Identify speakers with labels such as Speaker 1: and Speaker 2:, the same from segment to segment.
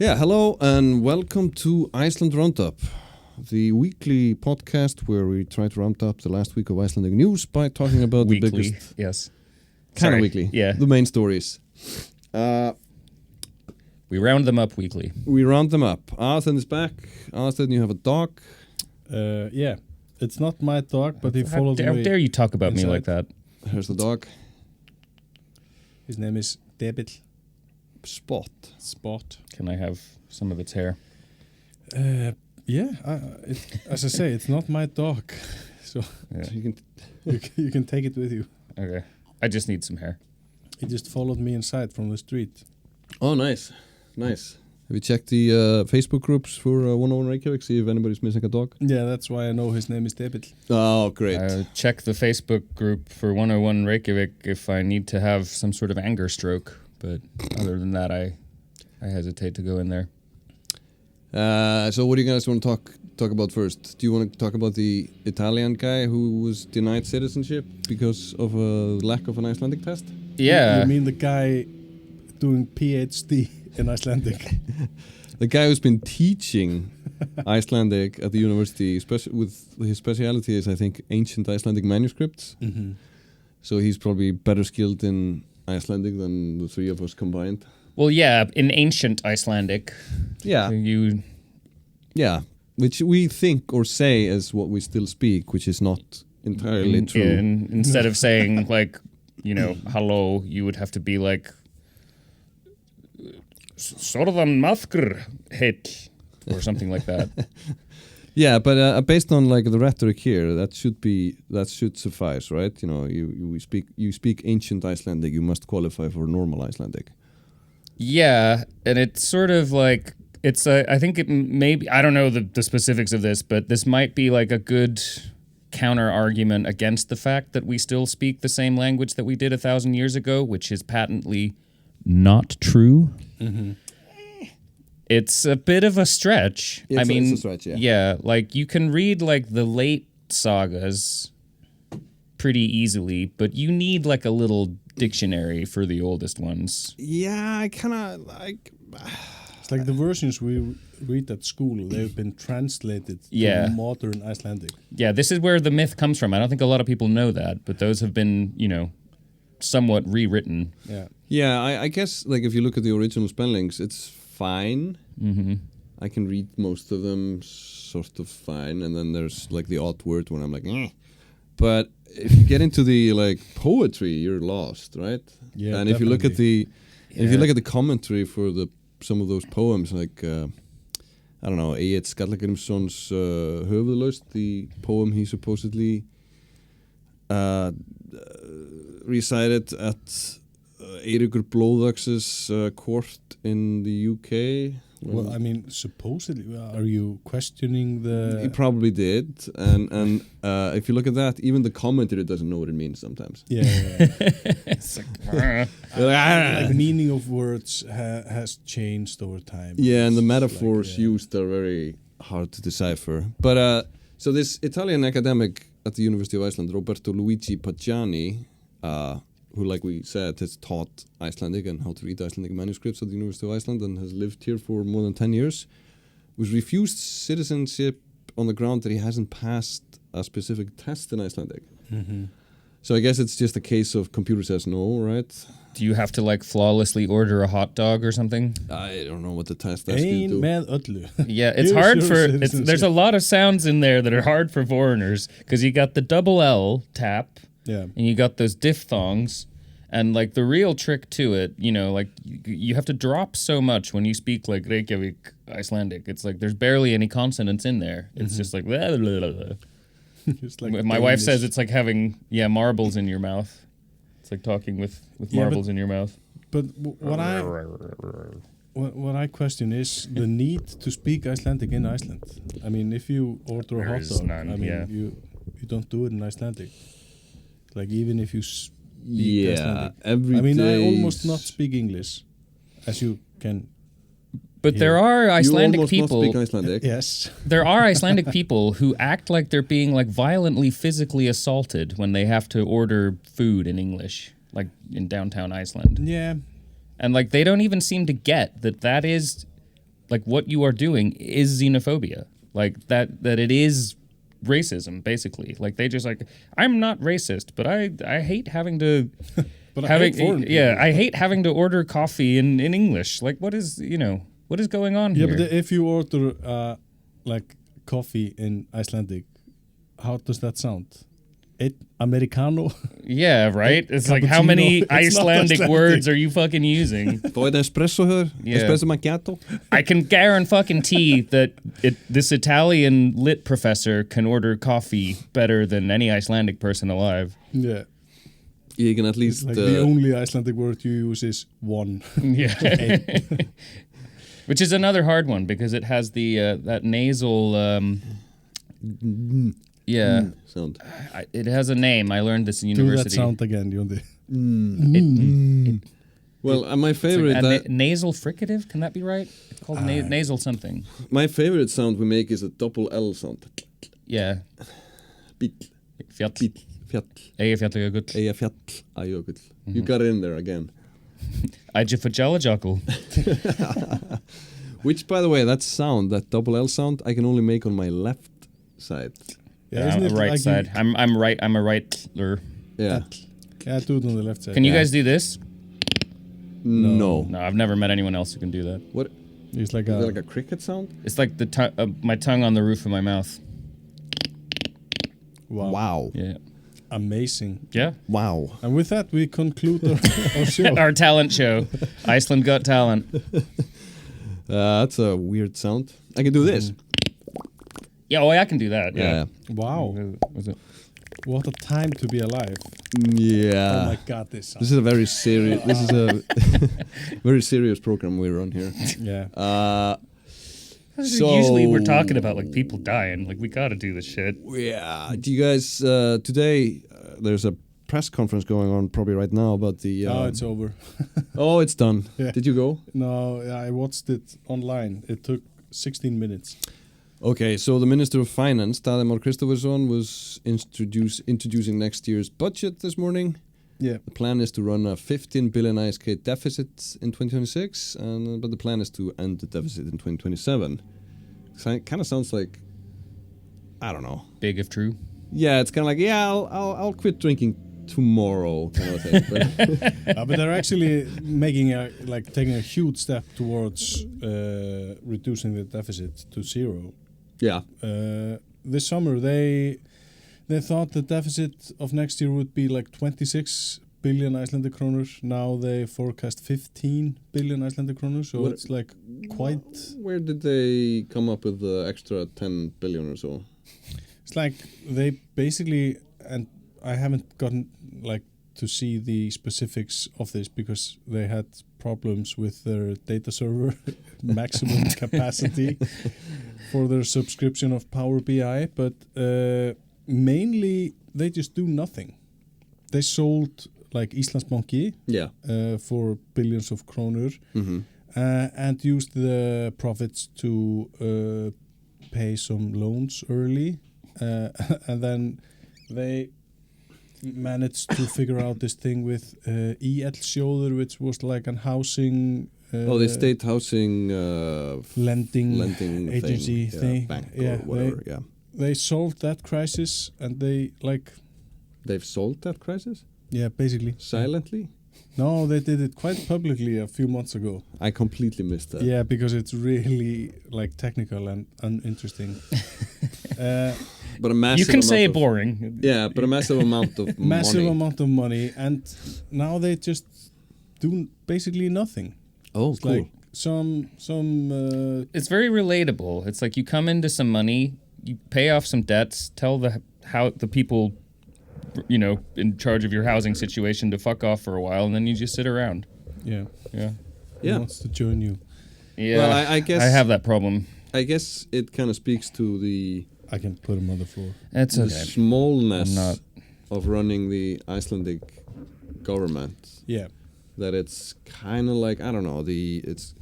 Speaker 1: Yeah, hello and welcome to Iceland Roundup, the weekly podcast where we try to round up the last week of Icelandic news by talking about
Speaker 2: weekly,
Speaker 1: the biggest...
Speaker 2: yes.
Speaker 1: Kind of weekly.
Speaker 2: Yeah.
Speaker 1: The main stories.
Speaker 2: We round them up weekly.
Speaker 1: We round them up. Aðalsteinn is back. Aðalsteinn, you have a dog.
Speaker 3: Yeah. It's not my dog, but he followed me.
Speaker 2: How dare you talk about
Speaker 3: inside.
Speaker 2: me like that?
Speaker 1: Here's the dog.
Speaker 3: His name is Depill.
Speaker 1: Spot.
Speaker 2: Can I have some of its hair?
Speaker 3: Yeah. As I say, it's not my dog. So
Speaker 2: Yeah.
Speaker 1: You
Speaker 3: you can take it with you.
Speaker 2: Okay. I just need some hair.
Speaker 3: He just followed me inside from the street.
Speaker 1: Oh, nice. Nice. Have you checked the Facebook groups for 101 Reykjavík, see if anybody's missing a dog?
Speaker 3: Yeah, that's why I know his name is Depill.
Speaker 1: Oh, great.
Speaker 2: Check the Facebook group for 101 Reykjavík if I need to have some sort of anger stroke. But other than that, I hesitate to go in there.
Speaker 1: So what do you guys want to talk about first? Do you want to talk about the Italian guy who was denied citizenship because of a lack of an Icelandic test?
Speaker 2: Yeah.
Speaker 3: You mean the guy doing PhD in Icelandic?
Speaker 1: The guy who's been teaching Icelandic at the university, with his speciality is, I think, ancient Icelandic manuscripts.
Speaker 3: Mm-hmm.
Speaker 1: So he's probably better skilled in Icelandic than the three of us combined.
Speaker 2: Well, yeah, in ancient Icelandic.
Speaker 1: Yeah. Yeah, which we think or say as what we still speak, which is not entirely true.
Speaker 2: Instead of saying, like, hello, you would have to be like, Sorðan maðkur heill, or something like that.
Speaker 1: Yeah, but based on like the rhetoric here, that should suffice, right? You speak ancient Icelandic, you must qualify for normal Icelandic.
Speaker 2: Yeah, and it's sort of like I think it maybe, I don't know the specifics of this, but this might be like a good counter argument against the fact that we still speak the same language that we did 1,000 years ago, which is patently not true.
Speaker 3: Mm-hmm.
Speaker 2: It's a bit of a stretch.
Speaker 1: It's a stretch, yeah.
Speaker 2: Yeah, like you can read like the late sagas pretty easily, but you need like a little dictionary for the oldest ones.
Speaker 1: Yeah, I kind of like...
Speaker 3: It's like the versions we read at school, they've been translated
Speaker 2: Yeah.
Speaker 3: to modern Icelandic.
Speaker 2: Yeah, this is where the myth comes from. I don't think a lot of people know that, but those have been, somewhat rewritten.
Speaker 3: Yeah.
Speaker 1: Yeah, I guess like if you look at the original spellings, it's fine.
Speaker 2: Mm-hmm.
Speaker 1: I can read most of them sort of fine, and then there's like the odd word when I'm like, eh. But if you get into the like poetry, you're lost, right?
Speaker 3: Yeah,
Speaker 1: and if you look at the commentary for some of those poems, like I don't know, Egill Skallagrímsson's Höfuðlaust, the poem he supposedly recited at Eiríkur Blóðax's court in the UK.
Speaker 3: Well, I mean, supposedly, are you questioning the...
Speaker 1: He probably did, and if you look at that, even the commentator doesn't know what it means sometimes.
Speaker 3: Yeah.
Speaker 2: It's like,
Speaker 3: Like meaning of words has changed over time.
Speaker 1: Yeah, and the
Speaker 3: It's
Speaker 1: metaphors
Speaker 3: like,
Speaker 1: used are very hard to decipher. But so this Italian academic at the University of Iceland, Roberto Luigi Pagani, who, like we said, has taught Icelandic and how to read Icelandic manuscripts at the University of Iceland and has lived here for more than 10 years, was refused citizenship on the ground that he hasn't passed a specific test in Icelandic.
Speaker 3: Mm-hmm.
Speaker 1: So I guess it's just a case of computer says no, right?
Speaker 2: do you have to like flawlessly order a hot dog or something?
Speaker 1: I don't know what the test asks you
Speaker 3: Ein
Speaker 1: to do.
Speaker 3: með öllu.
Speaker 2: Yeah, it's hard for... there's a lot of sounds in there that are hard for foreigners because you got the double L tap
Speaker 3: Yeah.
Speaker 2: and you got those diphthongs. And like the real trick to it, you know, like you have to drop so much when you speak like Reykjavík Icelandic. It's like there's barely any consonants in there. It's just like... Blah, blah, blah, blah.
Speaker 3: Just like
Speaker 2: My wife says it's like having, marbles in your mouth. It's like talking with marbles in your mouth.
Speaker 3: But what I question is the need to speak Icelandic in Iceland. I mean, if you order a hot dog,
Speaker 2: none,
Speaker 3: I mean, you don't do it in Icelandic. Like even if you speak Icelandic.
Speaker 1: Every day.
Speaker 3: I almost not speak English, as you can.
Speaker 2: But there are Icelandic
Speaker 1: you almost
Speaker 2: people.
Speaker 1: not speak Icelandic.
Speaker 3: Yes.
Speaker 2: There are Icelandic people who act like they're being like violently physically assaulted when they have to order food in English, like in downtown Iceland.
Speaker 3: Yeah.
Speaker 2: And like they don't even seem to get that is like what you are doing is xenophobia. Like that it is racism, basically. Like they just like, I'm not racist, but I hate having to
Speaker 3: But I hate foreign people.
Speaker 2: I hate having to order coffee in English. Like what is going on here?
Speaker 3: Yeah, but if you order like coffee in Icelandic, how does that sound? Americano?
Speaker 2: Yeah, right? It's like, how many Icelandic words are you fucking using?
Speaker 1: Får jag espresso här?
Speaker 2: Yeah.
Speaker 1: Espresso macchiato?
Speaker 2: I can guarantee that this Italian lit professor can order coffee better than any Icelandic person alive.
Speaker 3: Yeah.
Speaker 1: You can at least...
Speaker 3: Like the only Icelandic word you use is one.
Speaker 2: Yeah. Which is another hard one because it has the that nasal...
Speaker 1: sound.
Speaker 2: It has a name. I learned this in
Speaker 3: Do
Speaker 2: university.
Speaker 3: that sound again, Jóndi.
Speaker 1: Well, my favorite...
Speaker 2: nasal fricative? Can that be right? It's called nasal something.
Speaker 1: My favorite sound we make is a double L sound.
Speaker 2: Yeah.
Speaker 1: Bíll.
Speaker 2: Fjall.
Speaker 1: Bíll. Fjall.
Speaker 2: Eyjafjallajökull.
Speaker 1: Eyjafjallajökull. You got it in there again.
Speaker 2: Eyjafjallajökull.
Speaker 1: Which, by the way, that sound, that double L sound, I can only make on my left side.
Speaker 3: Yeah, isn't it
Speaker 2: right
Speaker 3: like
Speaker 2: side. I'm right. I'm a rightler.
Speaker 1: Yeah.
Speaker 3: Yeah, do it on the left side.
Speaker 2: Can you guys do this?
Speaker 1: No.
Speaker 2: No, I've never met anyone else who can do that.
Speaker 1: What?
Speaker 3: It's like
Speaker 1: Is that like a cricket sound?
Speaker 2: It's like my tongue on the roof of my mouth.
Speaker 3: Wow.
Speaker 2: Yeah.
Speaker 3: Amazing.
Speaker 2: Yeah.
Speaker 3: Wow. And with that, we conclude our show.
Speaker 2: Our talent show. Iceland Got Talent.
Speaker 1: That's a weird sound. I can do this.
Speaker 2: Yeah, I can do that. Yeah.
Speaker 3: Wow.
Speaker 2: Was it?
Speaker 3: What a time to be alive.
Speaker 1: Yeah.
Speaker 3: Oh my God, this sound.
Speaker 1: This is a very serious. This is a very serious program we run here.
Speaker 3: Yeah.
Speaker 1: So
Speaker 2: usually we're talking about like people dying. Like we got to do this shit.
Speaker 1: Yeah. Do you guys today? There's a press conference going on probably right now about the.
Speaker 3: Oh, it's over.
Speaker 1: Oh, it's done.
Speaker 3: Yeah.
Speaker 1: Did you go?
Speaker 3: No, I watched it online. It took 16 minutes.
Speaker 1: Okay, so the Minister of Finance, Daði Mar Kristófersson, was introducing next year's budget this morning.
Speaker 3: Yeah.
Speaker 1: The plan is to run a 15 billion ISK deficit in 2026, but the plan is to end the deficit in 2027. So it kind of sounds like, I don't know.
Speaker 2: Big if true.
Speaker 1: Yeah, it's kind of like, yeah, I'll quit drinking tomorrow kind of thing.
Speaker 3: But they're actually taking a huge step towards reducing the deficit to zero.
Speaker 1: Yeah.
Speaker 3: This summer they thought the deficit of next year would be like 26 billion Icelandic kronur. Now they forecast 15 billion Icelandic kronur. So it's like quite.
Speaker 1: Where did they come up with the extra 10 billion or so?
Speaker 3: It's like they basically, and I haven't gotten like to see the specifics of this because they had problems with their data server maximum capacity for their subscription of Power BI, but mainly they just do nothing. They sold like Íslandsbanki for billions of kronur and used the profits to pay some loans early and then they managed to figure out this thing with Sjóður, which was like a housing
Speaker 1: the state housing
Speaker 3: lending
Speaker 1: thing.
Speaker 3: agency thing.
Speaker 1: Bank or whatever.
Speaker 3: They solved that crisis and
Speaker 1: they've solved that crisis?
Speaker 3: Yeah, basically.
Speaker 1: Silently?
Speaker 3: No, they did it quite publicly a few months ago.
Speaker 1: I completely missed that.
Speaker 3: Yeah, because it's really like technical and uninteresting.
Speaker 1: But a massive
Speaker 2: you can say boring.
Speaker 1: Yeah, but a massive amount of
Speaker 3: massive amount of money, and now they just do basically nothing.
Speaker 1: Oh,
Speaker 3: it's
Speaker 1: cool.
Speaker 3: Like some.
Speaker 2: It's very relatable. It's like you come into some money, you pay off some debts, tell the people, in charge of your housing situation to fuck off for a while, and then you just sit around.
Speaker 3: Yeah.
Speaker 1: Who
Speaker 3: wants to join you?
Speaker 2: Yeah.
Speaker 1: Well, I guess
Speaker 2: I have that problem.
Speaker 1: I guess it kind of speaks to the.
Speaker 3: I can put him on the floor.
Speaker 2: It's
Speaker 1: the
Speaker 2: okay.
Speaker 1: smallness of running the Icelandic government.
Speaker 3: Yeah.
Speaker 1: That it's kind of like, I don't know, it's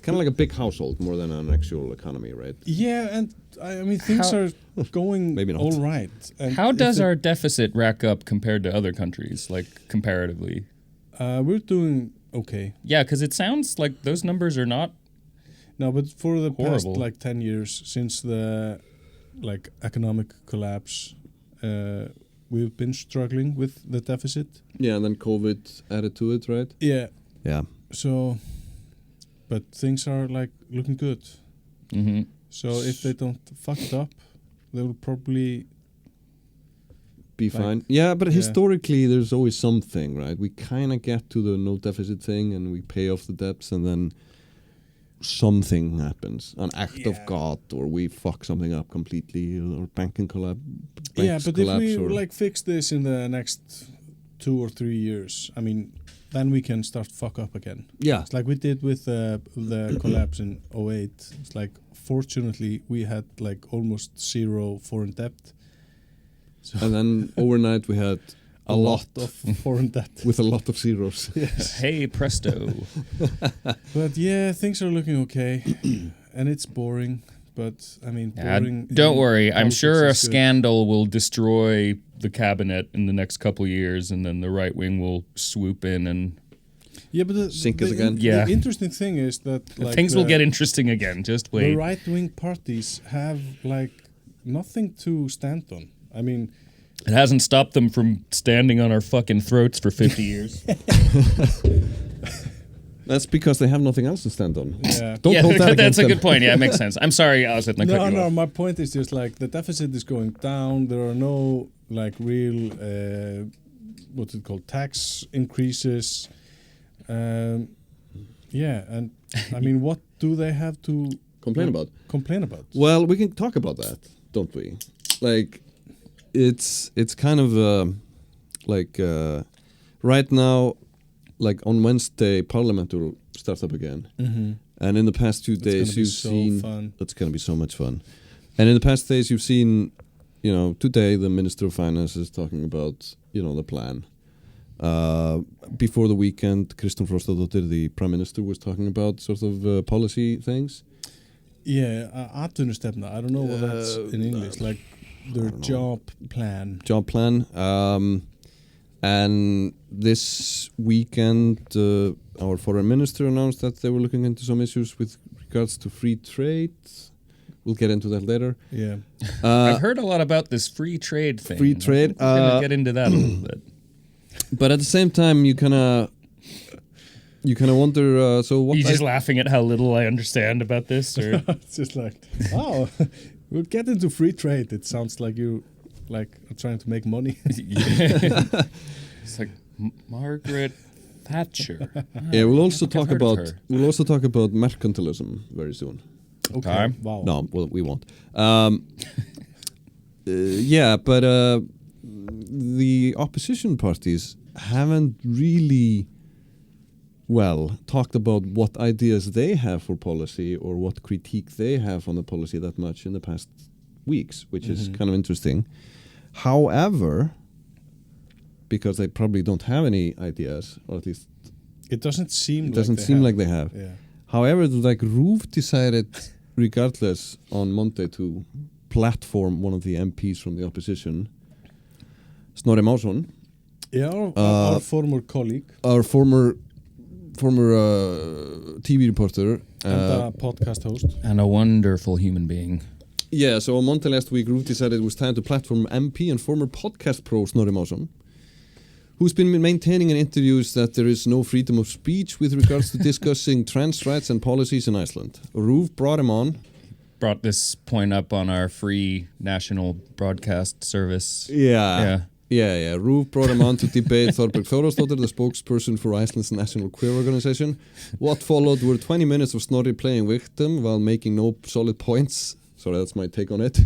Speaker 1: kind of like a big household more than an actual economy, right?
Speaker 3: Yeah, and I mean things are going
Speaker 1: maybe not.
Speaker 3: all right. And
Speaker 2: how does our deficit rack up compared to other countries, like comparatively?
Speaker 3: We're doing okay.
Speaker 2: Yeah, because it sounds like those numbers are not.
Speaker 3: No, but for the past
Speaker 2: Horrible.
Speaker 3: like 10 years since the like economic collapse, we've been struggling with the deficit.
Speaker 1: Yeah, and then COVID added to it, right?
Speaker 3: Yeah.
Speaker 1: Yeah.
Speaker 3: So, but things are like looking good.
Speaker 2: Mm-hmm.
Speaker 3: So if they don't fuck it up, they will probably
Speaker 1: Be
Speaker 3: like,
Speaker 1: fine. Yeah, but
Speaker 3: yeah.
Speaker 1: historically, there's always something, right? We kind of get to the no deficit thing, and we pay off the debts, and then something happens, an act of God, or we fuck something up completely, or banking collapse.
Speaker 3: Yeah, but if we like fix this in the next 2 or 3 years, I mean, then we can start fuck up again.
Speaker 1: Yeah.
Speaker 3: It's like we did with the collapse in 2008. It's like, fortunately, we had like almost zero foreign debt. So
Speaker 1: And then overnight we had a lot
Speaker 3: of foreign debt.
Speaker 1: with a lot of zeros.
Speaker 3: Yes.
Speaker 2: Hey, presto.
Speaker 3: But yeah, things are looking okay. And it's boring. But I mean, boring.
Speaker 2: Don't worry. I'm
Speaker 3: politics
Speaker 2: sure a
Speaker 3: is good.
Speaker 2: scandal will destroy the cabinet in the next couple years, and then the right wing will swoop in and
Speaker 3: Yeah, but
Speaker 1: Sink us again.
Speaker 2: Yeah.
Speaker 3: The interesting thing is that like
Speaker 2: things will get interesting again. Just
Speaker 3: the
Speaker 2: wait.
Speaker 3: right-wing parties have like nothing to stand on. I mean,
Speaker 2: It hasn't stopped them from standing on our fucking throats for 50 years.
Speaker 1: That's because they have nothing else to stand on.
Speaker 3: yeah.
Speaker 1: Don't
Speaker 2: Yeah,
Speaker 1: hold that
Speaker 2: that's
Speaker 1: against
Speaker 2: a
Speaker 1: them.
Speaker 2: good point. Yeah, it makes sense. I'm sorry, Aðalsteinn, I cut you
Speaker 3: No,
Speaker 2: off.
Speaker 3: my point is just like the deficit is going down. There are no like real what's it called, tax increases. Yeah, and I mean, what do they have to
Speaker 1: Complain about.
Speaker 3: complain about?
Speaker 1: Well, we can talk about that, don't we? Like, it's kind of like right now, like on Wednesday, Parliament will start up again, and in the past 2 days you've seen
Speaker 3: fun.
Speaker 1: it's going to be so much fun, and in the past days you've seen, you know, today the Minister of Finance is talking about, you know, the plan. Before the weekend, Kristrún Frostadóttir, the Prime Minister, was talking about sort of policy things.
Speaker 3: Yeah, atvinnustefna. I don't know what that's in English. Like their job plan.
Speaker 1: Job plan. And this weekend, our foreign minister announced that they were looking into some issues with regards to free trade. We'll get into that later.
Speaker 3: Yeah.
Speaker 2: I've heard a lot about this free trade thing.
Speaker 1: Free trade,
Speaker 2: We're going to get into that a little bit.
Speaker 1: But at the same time, you kind of wonder. So what?
Speaker 2: Are you just laughing at how little I understand about this? Or
Speaker 3: It's just like, oh, we'll get into free trade. It sounds like you like are trying to make money.
Speaker 2: It's like Margaret Thatcher.
Speaker 1: Yeah, we'll also
Speaker 2: I think I've
Speaker 1: talk
Speaker 2: heard of
Speaker 1: about
Speaker 2: her.
Speaker 1: mercantilism very soon.
Speaker 2: Okay.
Speaker 3: Wow.
Speaker 1: No, well, we won't. Yeah, but the opposition parties haven't really, talked about what ideas they have for policy or what critique they have on the policy that much in the past weeks, which is kind of interesting. However, because they probably don't have any ideas, or at least
Speaker 3: It doesn't seem.
Speaker 1: it doesn't seem like they have.
Speaker 3: Yeah.
Speaker 1: However, like RÚV decided, regardless, on Monday to platform one of the MPs from the opposition, Snorri Másson,
Speaker 3: Yeah, our former colleague
Speaker 1: our former TV reporter.
Speaker 3: and a podcast host.
Speaker 2: And a wonderful human being.
Speaker 1: Yeah, so on Monday last week, RÚV decided it was time to platform MP and former podcast pro Snorri Másson, who's been maintaining in interviews that there is no freedom of speech with regards to discussing trans rights and policies in Iceland. RÚV brought him on.
Speaker 2: Brought this point up on our free national broadcast service.
Speaker 1: Yeah. RÚV brought him on to debate Þorbjörg Þórðardóttir, the spokesperson for Iceland's national queer organization. What followed were 20 minutes of Snorri playing victim while making no solid points. Sorry, that's my take on it.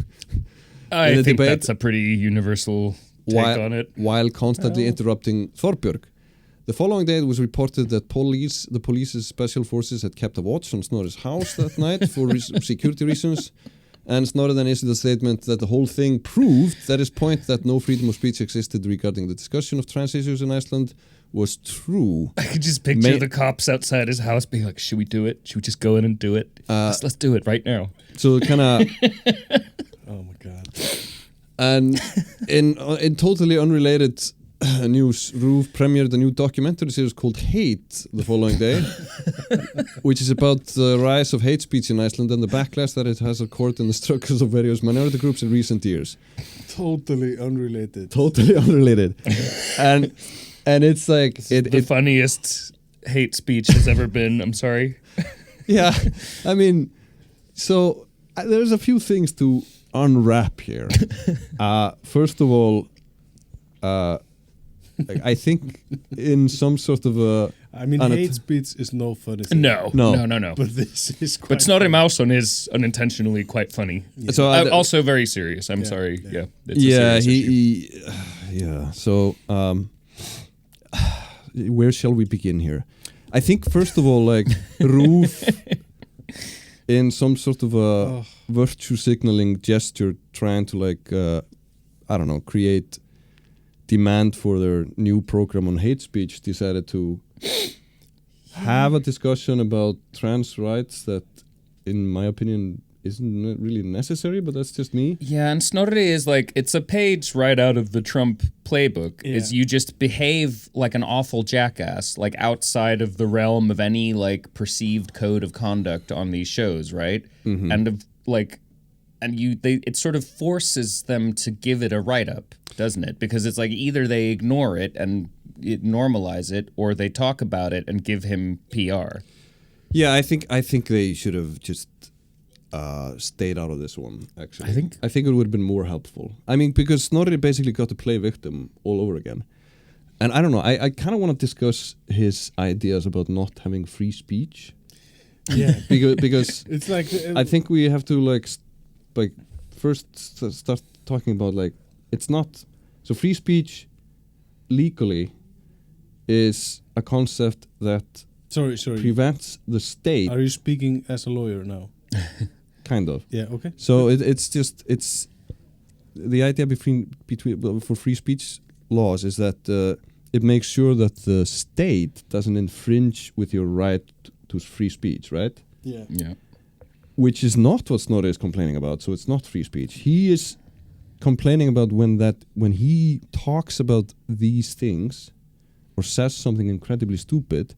Speaker 2: I think
Speaker 1: debate,
Speaker 2: that's a pretty universal take on it.
Speaker 1: While constantly interrupting Þorbjörg. The following day, it was reported that the police's special forces had kept a watch on Snorri's house that night for security reasons. And Snorri then issued a statement that the whole thing proved that his point that no freedom of speech existed regarding the discussion of trans issues in Iceland was true.
Speaker 2: I could just picture the cops outside his house being like, should we do it? Should we just go in and do it? Let's do it right now.
Speaker 1: So kind of...
Speaker 3: Oh my god.
Speaker 1: And in totally unrelated RÚV premiered a new documentary series called Hate the following day, which is about the rise of hate speech in Iceland and the backlash that it has occurred in the struggles of various minority groups in recent years.
Speaker 3: Totally unrelated.
Speaker 1: Totally unrelated. and it's like...
Speaker 2: It's the funniest hate speech has ever been, I'm sorry.
Speaker 1: Yeah, I mean, so there's a few things to unwrap here. First of all, I think in some sort of a...
Speaker 3: I mean, hate speech is no funny thing.
Speaker 2: No.
Speaker 3: But this is quite
Speaker 2: But Snorri Másson is unintentionally quite funny.
Speaker 1: Yeah. So
Speaker 2: also very serious. I'm sorry.
Speaker 1: Yeah,
Speaker 2: it's a serious issue.
Speaker 1: Yeah. So, where shall we begin here? I think first of all, like RÚV, in some sort of a virtue signaling gesture, trying to like I don't know, create demand for their new program on hate speech, decided to have a discussion about trans rights that, in my opinion, isn't really necessary, but that's just me.
Speaker 2: Yeah, and Snorri is like, it's a page right out of the Trump playbook, is you just behave like an awful jackass, like outside of the realm of any like perceived code of conduct on these shows, right? Mm-hmm. It sort of forces them to give it a write-up, doesn't it? Because it's like either they ignore it and normalize it, or they talk about it and give him PR.
Speaker 1: Yeah, I think they should have just stayed out of this one, actually. I think it would have been more helpful. I mean, because Snorri basically got to play victim all over again. And I don't know, I kind of want to discuss his ideas about not having free speech.
Speaker 3: Yeah.
Speaker 1: because
Speaker 3: it's like...
Speaker 1: I think we have to like first start talking about like, it's not... So free speech legally is a concept that
Speaker 3: Sorry.
Speaker 1: prevents the state...
Speaker 3: Are you speaking as a lawyer now?
Speaker 1: Kind of.
Speaker 3: Yeah, okay.
Speaker 1: So it's the idea for free speech laws is that it makes sure that the state doesn't infringe with your right to free speech, right?
Speaker 3: Yeah.
Speaker 2: Yeah.
Speaker 1: Which is not what Snorri is complaining about, so it's not free speech. He is complaining about when he talks about these things or says something incredibly stupid,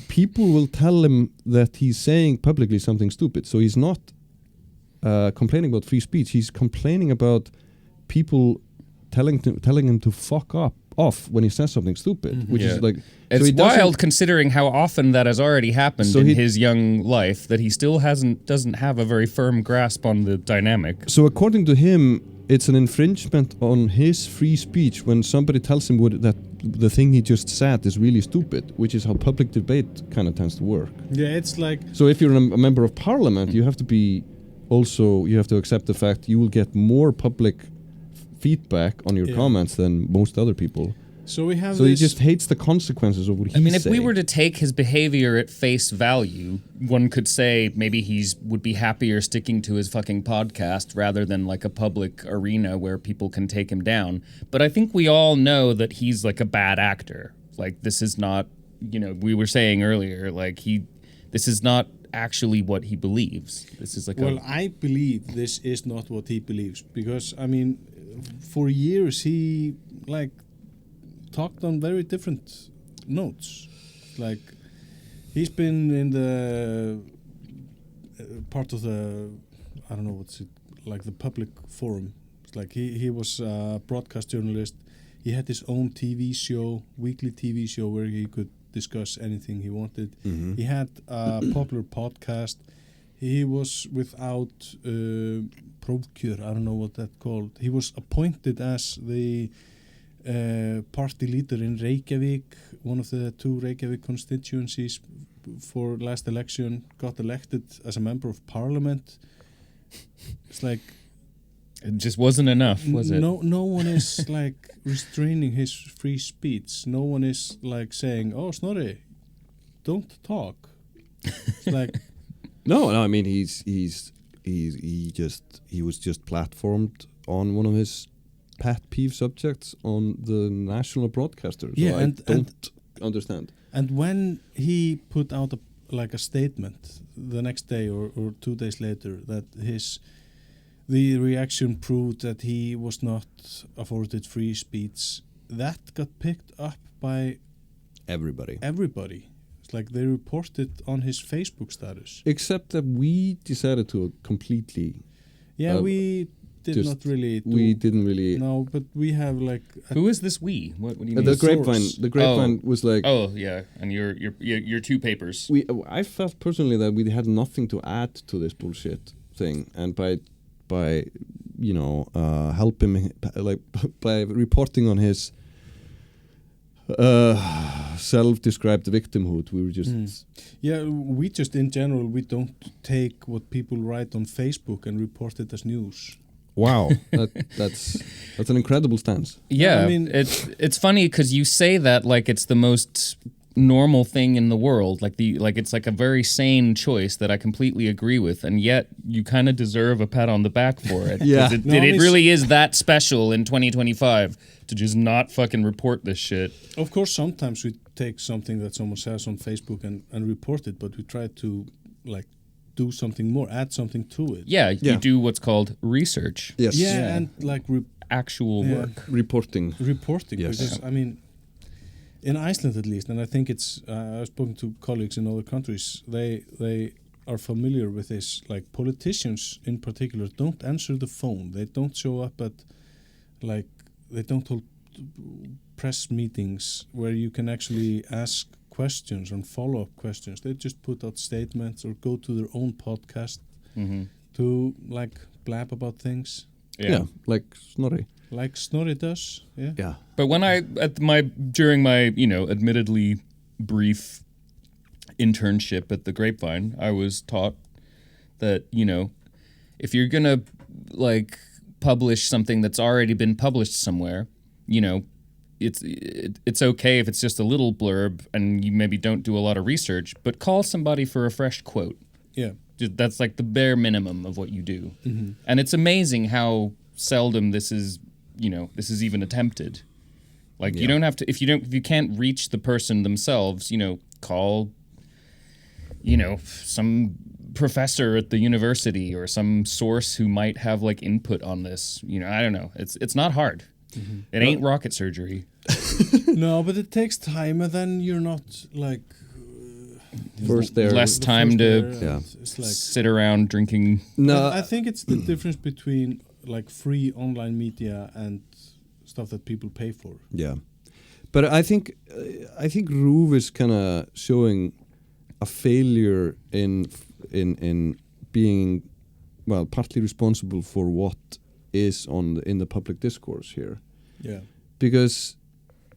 Speaker 1: people will tell him that he's saying publicly something stupid. So he's not complaining about free speech. He's complaining about people telling him to fuck off when he says something stupid, which is like...
Speaker 2: It's wild considering how often that has already happened in his young life, that he still doesn't have a very firm grasp on the dynamic.
Speaker 1: So according to him, it's an infringement on his free speech when somebody tells him that the thing he just said is really stupid, which is how public debate kind of tends to work.
Speaker 3: Yeah, it's like...
Speaker 1: So if you're a member of parliament, you have to accept the fact you will get more public feedback on your comments than most other people.
Speaker 3: So
Speaker 1: he just hates the consequences of what he
Speaker 2: if we were to take his behavior at face value, one could say maybe would be happier sticking to his fucking podcast rather than like a public arena where people can take him down. But I think we all know that he's like a bad actor. Like, this is not, we were saying earlier, like this is not actually what he believes. This is like
Speaker 3: I believe this is not what he believes, because I mean, for years he like talked on very different notes. Like, he's been in the part of the, I don't know what's it, like the public forum. It's like he was a broadcast journalist. He had his own TV show, weekly TV show, where he could discuss anything he wanted. Mm-hmm. He had a popular podcast. He was without prófkjör, I don't know what that's called. He was appointed as the party leader in Reykjavík, one of the 2 Reykjavík constituencies for last election, got elected as a member of parliament. It's like...
Speaker 2: It just wasn't enough, was it?
Speaker 3: No one is like restraining his free speech. No one is like saying, "Oh, Snorri, don't talk." It's like...
Speaker 1: No, I mean, he was just platformed on one of his pet peeve subjects on the national broadcaster. So I don't understand.
Speaker 3: And when he put out a statement the next day or 2 days later that the reaction proved that he was not afforded free speech, that got picked up by
Speaker 1: Everybody.
Speaker 3: It's like they reported on his Facebook status.
Speaker 1: Except that we decided to completely...
Speaker 3: we did not really...
Speaker 1: We didn't really...
Speaker 3: No, but we have like...
Speaker 2: Who is this we? What do you mean?
Speaker 1: The Grapevine was like...
Speaker 2: Oh, yeah, and your 2 papers.
Speaker 1: I felt personally that we had nothing to add to this bullshit thing, and by help him, like by reporting on his self-described victimhood, we were just
Speaker 3: we just in general, we don't take what people write on Facebook and report it as news.
Speaker 1: Wow, that's an incredible stance.
Speaker 2: Yeah, I mean, it's funny because you say that like it's the most normal thing in the world, like it's like a very sane choice that I completely agree with, and yet you kind of deserve a pat on the back for it.
Speaker 1: Yeah,
Speaker 2: it really is that special in 2025 to just not fucking report this shit.
Speaker 3: Of course, sometimes we take something that someone says on Facebook and report it, but we try to like do something more, add something to it.
Speaker 2: Yeah, you do what's called research.
Speaker 1: Yes.
Speaker 3: Yeah, and like
Speaker 2: actual work.
Speaker 1: Reporting.
Speaker 3: Yes. Because I mean, in Iceland at least, and I think it's I've spoken to colleagues in other countries, they are familiar with this. Like politicians in particular don't answer the phone. They don't show up at they don't hold press meetings where you can actually ask questions and follow-up questions. They just put out statements or go to their own podcast to like blab about things.
Speaker 1: Yeah, like Snorri.
Speaker 3: Like Snorri does, yeah.
Speaker 2: But when during my admittedly brief internship at the Grapevine, I was taught that if you're gonna like publish something that's already been published somewhere, it's okay if it's just a little blurb and you maybe don't do a lot of research, but call somebody for a fresh quote.
Speaker 3: Yeah,
Speaker 2: that's like the bare minimum of what you do, and it's amazing how seldom this is even attempted. Like you don't have to if you can't reach the person themselves, call some professor at the university or some source who might have like input on this. I don't know. It's not hard. It ain't rocket surgery.
Speaker 3: No, but it takes time, and then you're not like
Speaker 1: first there.
Speaker 2: Less time to
Speaker 3: it's like,
Speaker 2: sit around drinking.
Speaker 3: No, I think it's the difference between like free online media and stuff that people pay for.
Speaker 1: Yeah, but I think RÚV is kind of showing a failure in being partly responsible for what is in the public discourse here.
Speaker 3: Yeah,
Speaker 1: because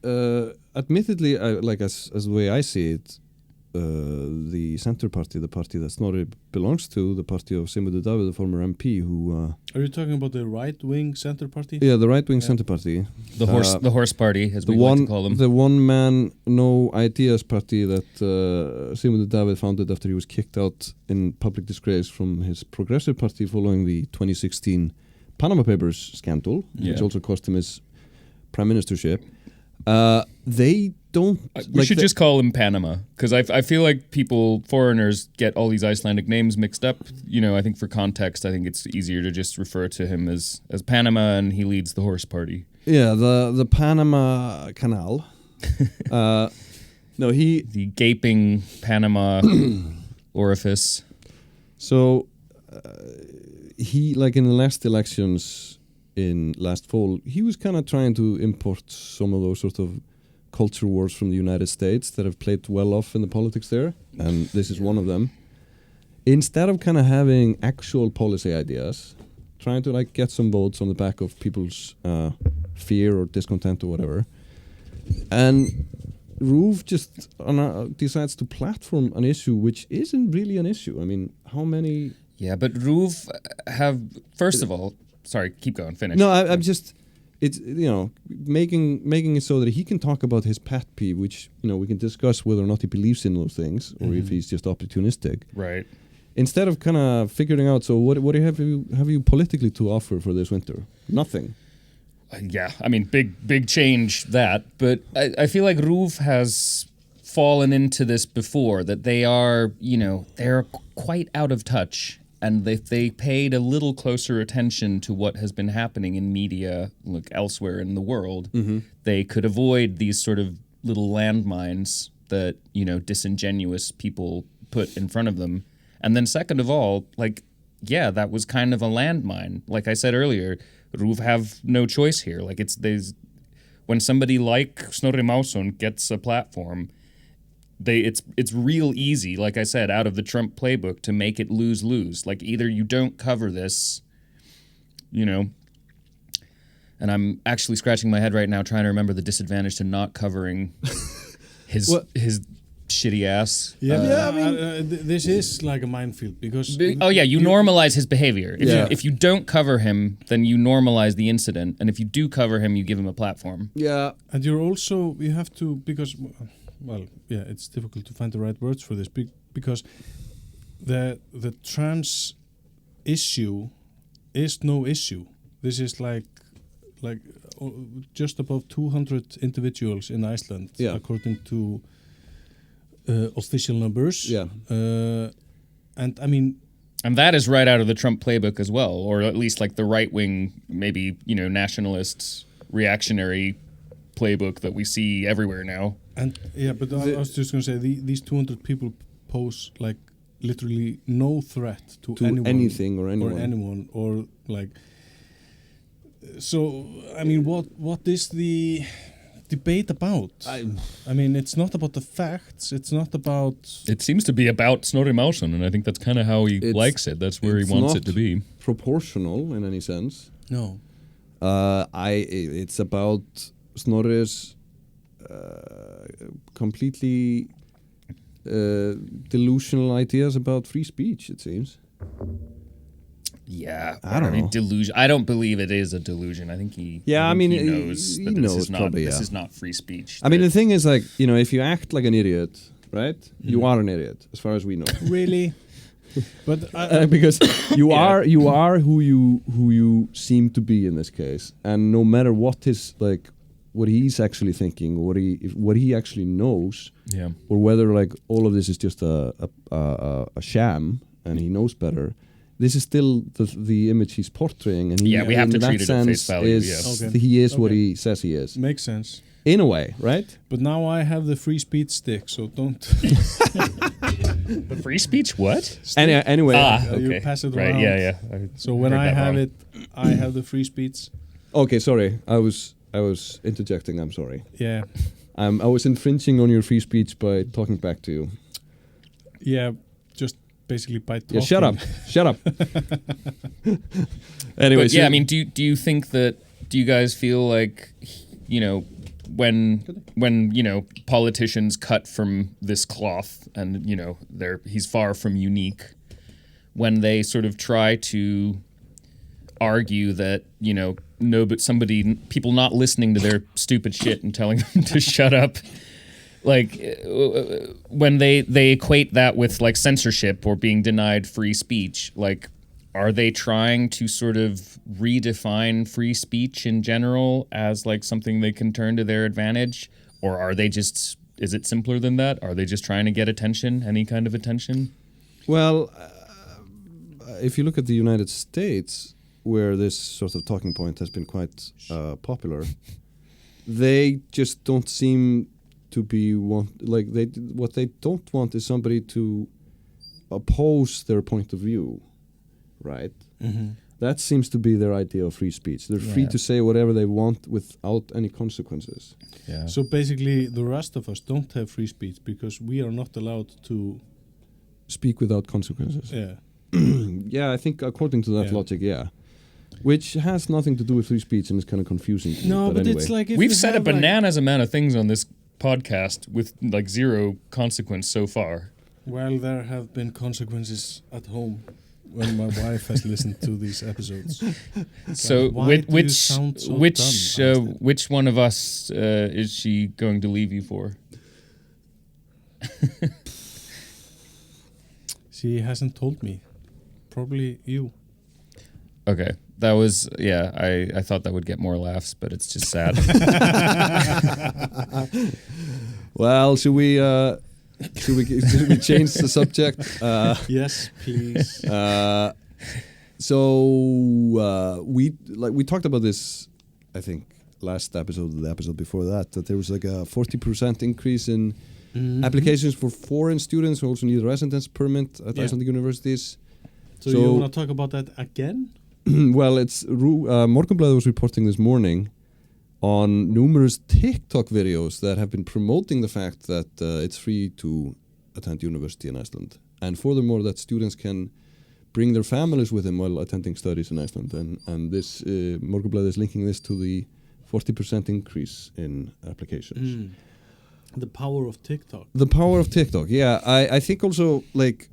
Speaker 1: admittedly, as the way I see it, the Centre Party, the party that Snorri belongs to, the party of Sigmundur Davíð, the former MP, who...
Speaker 3: Are you talking about the right-wing Centre Party?
Speaker 1: Yeah, the right-wing Centre Party.
Speaker 2: The horse party, as we like to call them.
Speaker 1: The one-man, no ideas party that Sigmundur Davíð founded after he was kicked out in public disgrace from his Progressive Party following the 2016 Panama Papers scandal, which also cost him his prime ministership. They don't...
Speaker 2: We should just call him Panama, because I feel like foreigners get all these Icelandic names mixed up. I think for context, I think it's easier to just refer to him as Panama, and he leads the horse party.
Speaker 1: Yeah, the Panama Canal. The
Speaker 2: gaping Panama orifice.
Speaker 1: So, he, like in the last elections in last fall, he was kind of trying to import some of those sort of culture wars from the United States that have played well off in the politics there, and this is one of them. Instead of kind of having actual policy ideas, trying to like get some votes on the back of people's fear or discontent or whatever, and RÚV just decides to platform an issue which isn't really an issue. I mean, how many...
Speaker 2: Yeah, but RÚV have... First of all... Sorry, keep going, finish.
Speaker 1: No, I'm just... It's, making it so that he can talk about his pet peeve, which, we can discuss whether or not he believes in those things, or if he's just opportunistic.
Speaker 2: Right.
Speaker 1: Instead of kind of figuring out, so what have you politically to offer for this winter? Nothing.
Speaker 2: Yeah, I mean, big change that, but I feel like RÚV has fallen into this before, that they are, they're quite out of touch and if they paid a little closer attention to what has been happening in media, like elsewhere in the world, they could avoid these sort of little landmines that, you know, disingenuous people put in front of them. And then second of all, like, yeah, that was kind of a landmine. Like I said earlier, RÚV have no choice here. Like, when somebody like Snorri Másson gets a platform, it's real easy, like I said, out of the Trump playbook to make it lose-lose. Like, either you don't cover this, you know, and I'm actually scratching my head right now trying to remember the disadvantage to not covering his shitty ass.
Speaker 3: Yeah, I mean, this is like a minefield because...
Speaker 2: you normalize his behavior. If you don't cover him, then you normalize the incident, and if you do cover him, you give him a platform.
Speaker 1: Yeah.
Speaker 3: And you have to, because... Well, yeah, it's difficult to find the right words for this because the trans issue is no issue. This is like just above 200 individuals in Iceland, according to official numbers.
Speaker 1: Yeah.
Speaker 3: And I mean...
Speaker 2: And that is right out of the Trump playbook as well, or at least like the right-wing, maybe, you know, nationalist, reactionary playbook that we see everywhere now.
Speaker 3: And yeah, but I was just going to say these 200 people pose like literally no threat to anyone,
Speaker 1: anything or anyone
Speaker 3: or like. So I mean, what is the debate about? I mean, it's not about the facts. It's not about.
Speaker 2: It seems to be about Snorri Másson, and I think that's kind of how he likes it. That's where he wants it to be.
Speaker 1: Proportional in any sense.
Speaker 3: No.
Speaker 1: It's about Snorri's completely delusional ideas about free speech, it seems.
Speaker 2: Yeah,
Speaker 1: I don't know.
Speaker 2: Delusion. I don't believe it is a delusion. I think he.
Speaker 1: Yeah,
Speaker 2: I think
Speaker 1: he
Speaker 2: knows that
Speaker 1: knows
Speaker 2: this is not.
Speaker 1: probably,
Speaker 2: This is not free speech.
Speaker 1: I mean, the thing is, like, you know, if you act like an idiot, right? You are an idiot, as far as we know.
Speaker 3: Really. But
Speaker 1: because you are who you seem to be in this case, and no matter what he's actually thinking, what he actually knows, or whether like all of this is just a sham and he knows better, this is still the image he's portraying, and he,
Speaker 2: we have to treat it at face value.
Speaker 1: He is what he says he is.
Speaker 3: Makes sense.
Speaker 1: In a way, right?
Speaker 3: But now I have the free speech stick, so don't.
Speaker 2: The free speech what?
Speaker 1: Anyway,
Speaker 2: okay.
Speaker 3: You pass it
Speaker 2: right,
Speaker 3: around.
Speaker 2: Yeah.
Speaker 3: So when I have it, I have the free speech.
Speaker 1: Okay, sorry. I was interjecting. I'm sorry.
Speaker 3: Yeah.
Speaker 1: I was infringing on your free speech by talking back to you.
Speaker 3: Yeah, just basically by talking.
Speaker 1: Yeah, shut up. Anyway,
Speaker 2: but, I mean, do you think that? Do you guys feel like, you know, when you know, politicians cut from this cloth, and you know, he's far from unique, when they sort of try to argue that, you know, people not listening to their stupid shit and telling them to shut up, like when they equate that with like censorship or being denied free speech, like, are they trying to sort of redefine free speech in general as like something they can turn to their advantage? Or are they just, is it simpler than that? Are they just trying to get attention, any kind of attention?
Speaker 1: Well, if you look at the United States, where this sort of talking point has been quite popular, they just don't seem to be what they don't want is somebody to oppose their point of view. Right? Mm-hmm. That seems to be their idea of free speech. They're free to say whatever they want without any consequences.
Speaker 3: Yeah. So basically, the rest of us don't have free speech because we are not allowed to
Speaker 1: speak without consequences.
Speaker 3: Yeah.
Speaker 1: Yeah, I think according to that logic, which has nothing to do with free speech and is kind of confusing to me.
Speaker 3: No, but
Speaker 1: anyway.
Speaker 3: it's like if
Speaker 2: we've said a bananas amount of things on this podcast with like zero consequence so far.
Speaker 3: Well, there have been consequences at home when my wife has listened to these episodes.
Speaker 2: So
Speaker 3: like,
Speaker 2: which one of us is she going to leave you for?
Speaker 3: She hasn't told me. Probably you.
Speaker 2: Okay. That was, I thought that would get more laughs, but it's just sad.
Speaker 1: Well, should we should we change the subject?
Speaker 3: Yes, please.
Speaker 1: We talked about this, I think, last episode, the episode before that there was like a 40% increase in applications for foreign students who also need a residence permit at Icelandic universities.
Speaker 3: So you want to talk about that again?
Speaker 1: Well, it's Morgunblaðið was reporting this morning on numerous TikTok videos that have been promoting the fact that it's free to attend university in Iceland, and furthermore that students can bring their families with them while attending studies in Iceland, and this Morgunblaðið is linking this to the 40% increase in applications.
Speaker 3: The power of TikTok.
Speaker 1: The power of TikTok, yeah. I think also, like,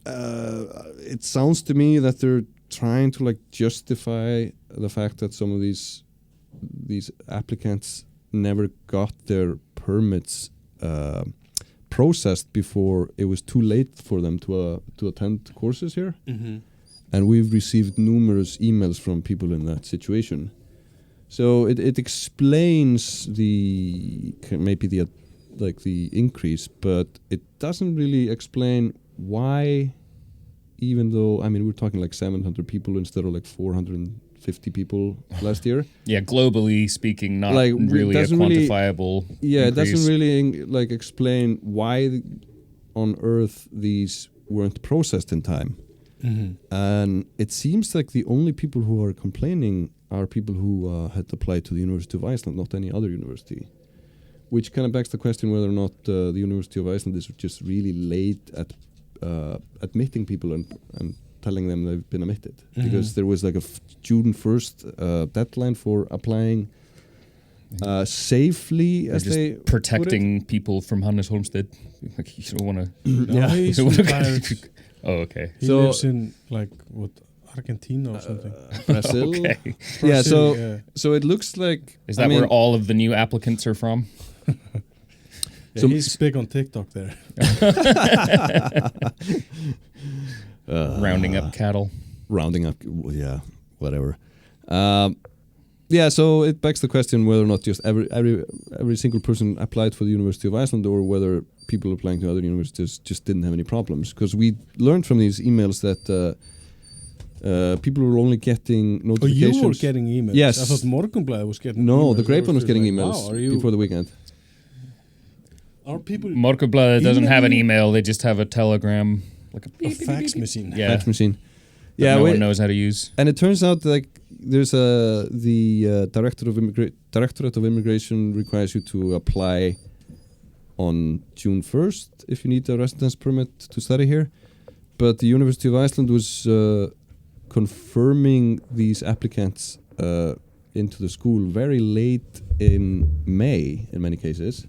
Speaker 1: it sounds to me that they're trying to, like, justify the fact that some of these applicants never got their permits processed before it was too late for them to attend courses here. And we've received numerous emails from people in that situation. So it explains maybe the increase, but it doesn't really explain why, even though, I mean, we're talking like 700 people instead of like 450 people last year.
Speaker 2: Yeah, globally speaking, not like, really a quantifiable increase.
Speaker 1: It doesn't really like explain why on earth these weren't processed in time. And it seems like the only people who are complaining are people who had applied to the University of Iceland, not any other university. Which kind of begs the question whether or not the University of Iceland is just really late at admitting people and telling them they've been admitted. Because there was like a June 1st deadline for applying safely,
Speaker 2: They're
Speaker 1: as
Speaker 2: just
Speaker 1: they
Speaker 2: protecting people from Hannes Holmstead. Like, you don't want to...
Speaker 3: No, he's retired.
Speaker 2: Oh, okay.
Speaker 3: He lives in, like, what, Argentina or something?
Speaker 1: Brazil?
Speaker 2: Okay.
Speaker 1: Yeah, so it looks like...
Speaker 2: Is that where all of the new applicants are from?
Speaker 3: So he's big on TikTok there.
Speaker 2: Rounding up cattle.
Speaker 1: Rounding up, yeah, whatever. Yeah, so it begs the question whether or not just every single person applied for the University of Iceland, or whether people applying to other universities just didn't have any problems. Because we learned from these emails that people were only getting notifications.
Speaker 3: Oh, you were getting emails?
Speaker 1: Yes.
Speaker 3: I thought Morgunblaðið was getting emails.
Speaker 1: No, the Grapevine was getting emails before the weekend.
Speaker 3: Are people...
Speaker 2: Morgunblaðið doesn't have an email, they just have a telegram. Like
Speaker 3: a fax machine.
Speaker 2: Yeah.
Speaker 1: Fax machine.
Speaker 2: Yeah, no one knows how to use.
Speaker 1: And it turns out like there's the Directorate of Immigration requires you to apply on June 1st if you need a residence permit to study here. But the University of Iceland was confirming these applicants into the school very late in May in many cases,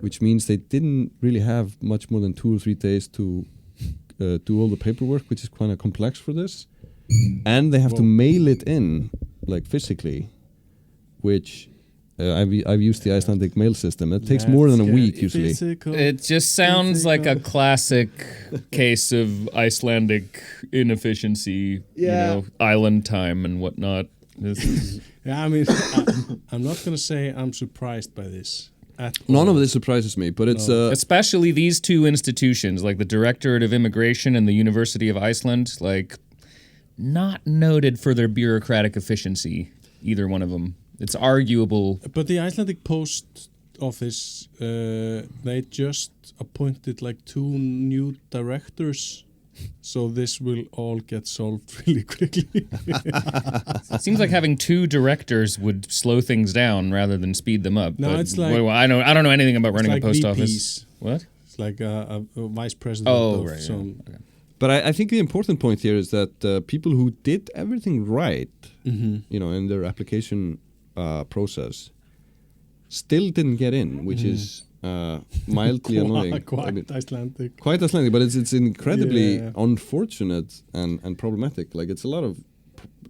Speaker 1: which means they didn't really have much more than 2 or 3 days to do all the paperwork, which is kind of complex for this. And they have to mail it in, like physically, which I've used the Icelandic mail system. It takes more than a week usually.
Speaker 2: It just sounds like a classic case of Icelandic inefficiency, you know, island time and whatnot. This is
Speaker 3: yeah, I mean, I'm not going to say I'm surprised by this.
Speaker 1: None of this surprises me, but it's...
Speaker 2: especially these two institutions, like the Directorate of Immigration and the University of Iceland, like, not noted for their bureaucratic efficiency, either one of them. It's arguable.
Speaker 3: But the Icelandic Post Office, they just appointed like 2 new directors, so this will all get solved really quickly.
Speaker 2: It seems like having 2 directors would slow things down rather than speed them up.
Speaker 3: No,
Speaker 2: but
Speaker 3: it's like
Speaker 2: I don't know anything about running
Speaker 3: like
Speaker 2: a post
Speaker 3: VPs.
Speaker 2: office. What?
Speaker 3: It's like a vice president.
Speaker 2: Oh, right.
Speaker 3: Some
Speaker 2: Yeah. Okay.
Speaker 1: But I think the important point here is that people who did everything right, you know, in their application process, still didn't get in, which is mildly annoying.
Speaker 3: Quite Icelandic.
Speaker 1: Quite Icelandic, but it's incredibly unfortunate and problematic. Like it's a lot of,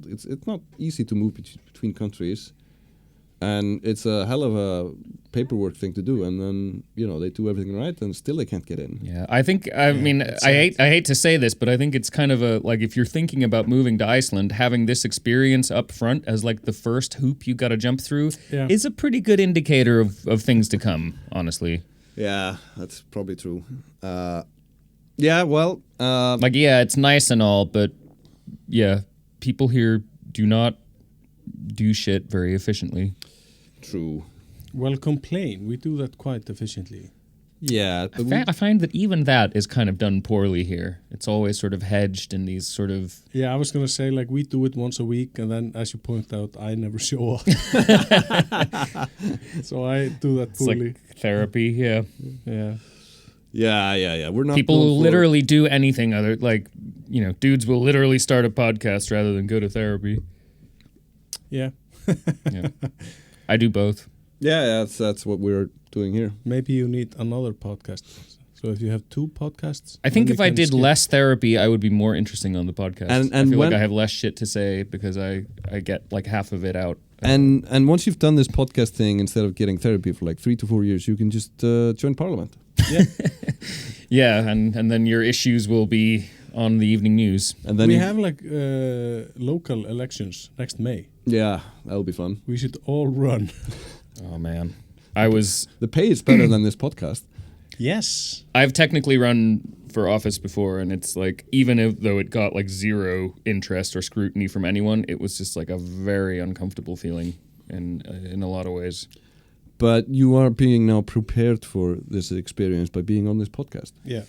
Speaker 1: it's not easy to move between countries, and it's a hell of a paperwork thing to do. And then they do everything right, and still they can't get in.
Speaker 2: Yeah, I think I hate to say this, but I think it's kind of like if you're thinking about moving to Iceland, having this experience up front as like the first hoop you got to jump through is a pretty good indicator of things to come. Honestly.
Speaker 1: Yeah, that's probably true. Yeah, well...
Speaker 2: it's nice and all, but yeah, people here do not do shit very efficiently.
Speaker 1: True.
Speaker 3: Well, complain. We do that quite efficiently.
Speaker 1: Yeah.
Speaker 2: I find that even that is kind of done poorly here. It's always sort of hedged in these sort of...
Speaker 3: Yeah, I was going to say, like, we do it once a week, and then, as you point out, I never show up. So I do that
Speaker 2: It's
Speaker 3: poorly.
Speaker 2: like therapy, yeah.
Speaker 1: Yeah. We're not...
Speaker 2: People will literally do anything other... Like, dudes will literally start a podcast rather than go to therapy.
Speaker 3: Yeah.
Speaker 2: Yeah. I do both.
Speaker 1: Yeah, that's what we're doing here.
Speaker 3: Maybe you need another podcast. So if you have 2 podcasts...
Speaker 2: I think if I did less therapy, I would be more interesting on the podcast.
Speaker 1: And
Speaker 2: I feel like I have less shit to say because I get like half of it out.
Speaker 1: And once you've done this podcast thing, instead of getting therapy for like 3 to 4 years, you can just join Parliament.
Speaker 3: Yeah.
Speaker 2: Yeah, and then your issues will be on the evening news.
Speaker 1: And then
Speaker 3: we have like local elections next May.
Speaker 1: Yeah, that'll be fun.
Speaker 3: We should all run.
Speaker 2: Oh man, the
Speaker 1: pay is better than this podcast.
Speaker 3: Yes,
Speaker 2: I've technically run for office before, and it's like even though it got like zero interest or scrutiny from anyone, it was just like a very uncomfortable feeling in a lot of ways.
Speaker 1: But you are being now prepared for this experience by being on this podcast.
Speaker 3: Yeah.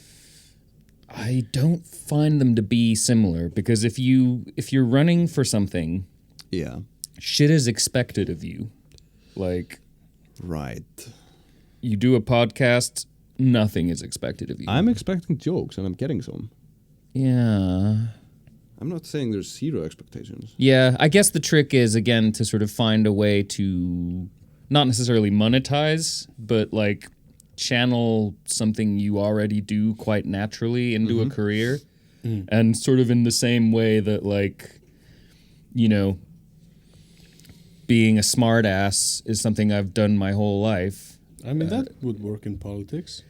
Speaker 2: I don't find them to be similar because if you're running for something,
Speaker 1: yeah,
Speaker 2: shit is expected of you. Like,
Speaker 1: right.
Speaker 2: You do a podcast, nothing is expected of you.
Speaker 1: I'm expecting jokes and I'm getting some.
Speaker 2: Yeah.
Speaker 1: I'm not saying there's zero expectations.
Speaker 2: Yeah, I guess the trick is again to sort of find a way to not necessarily monetize, but like channel something you already do quite naturally into a career. And sort of in the same way that like, being a smart ass is something I've done my whole life.
Speaker 3: I mean, that would work in politics.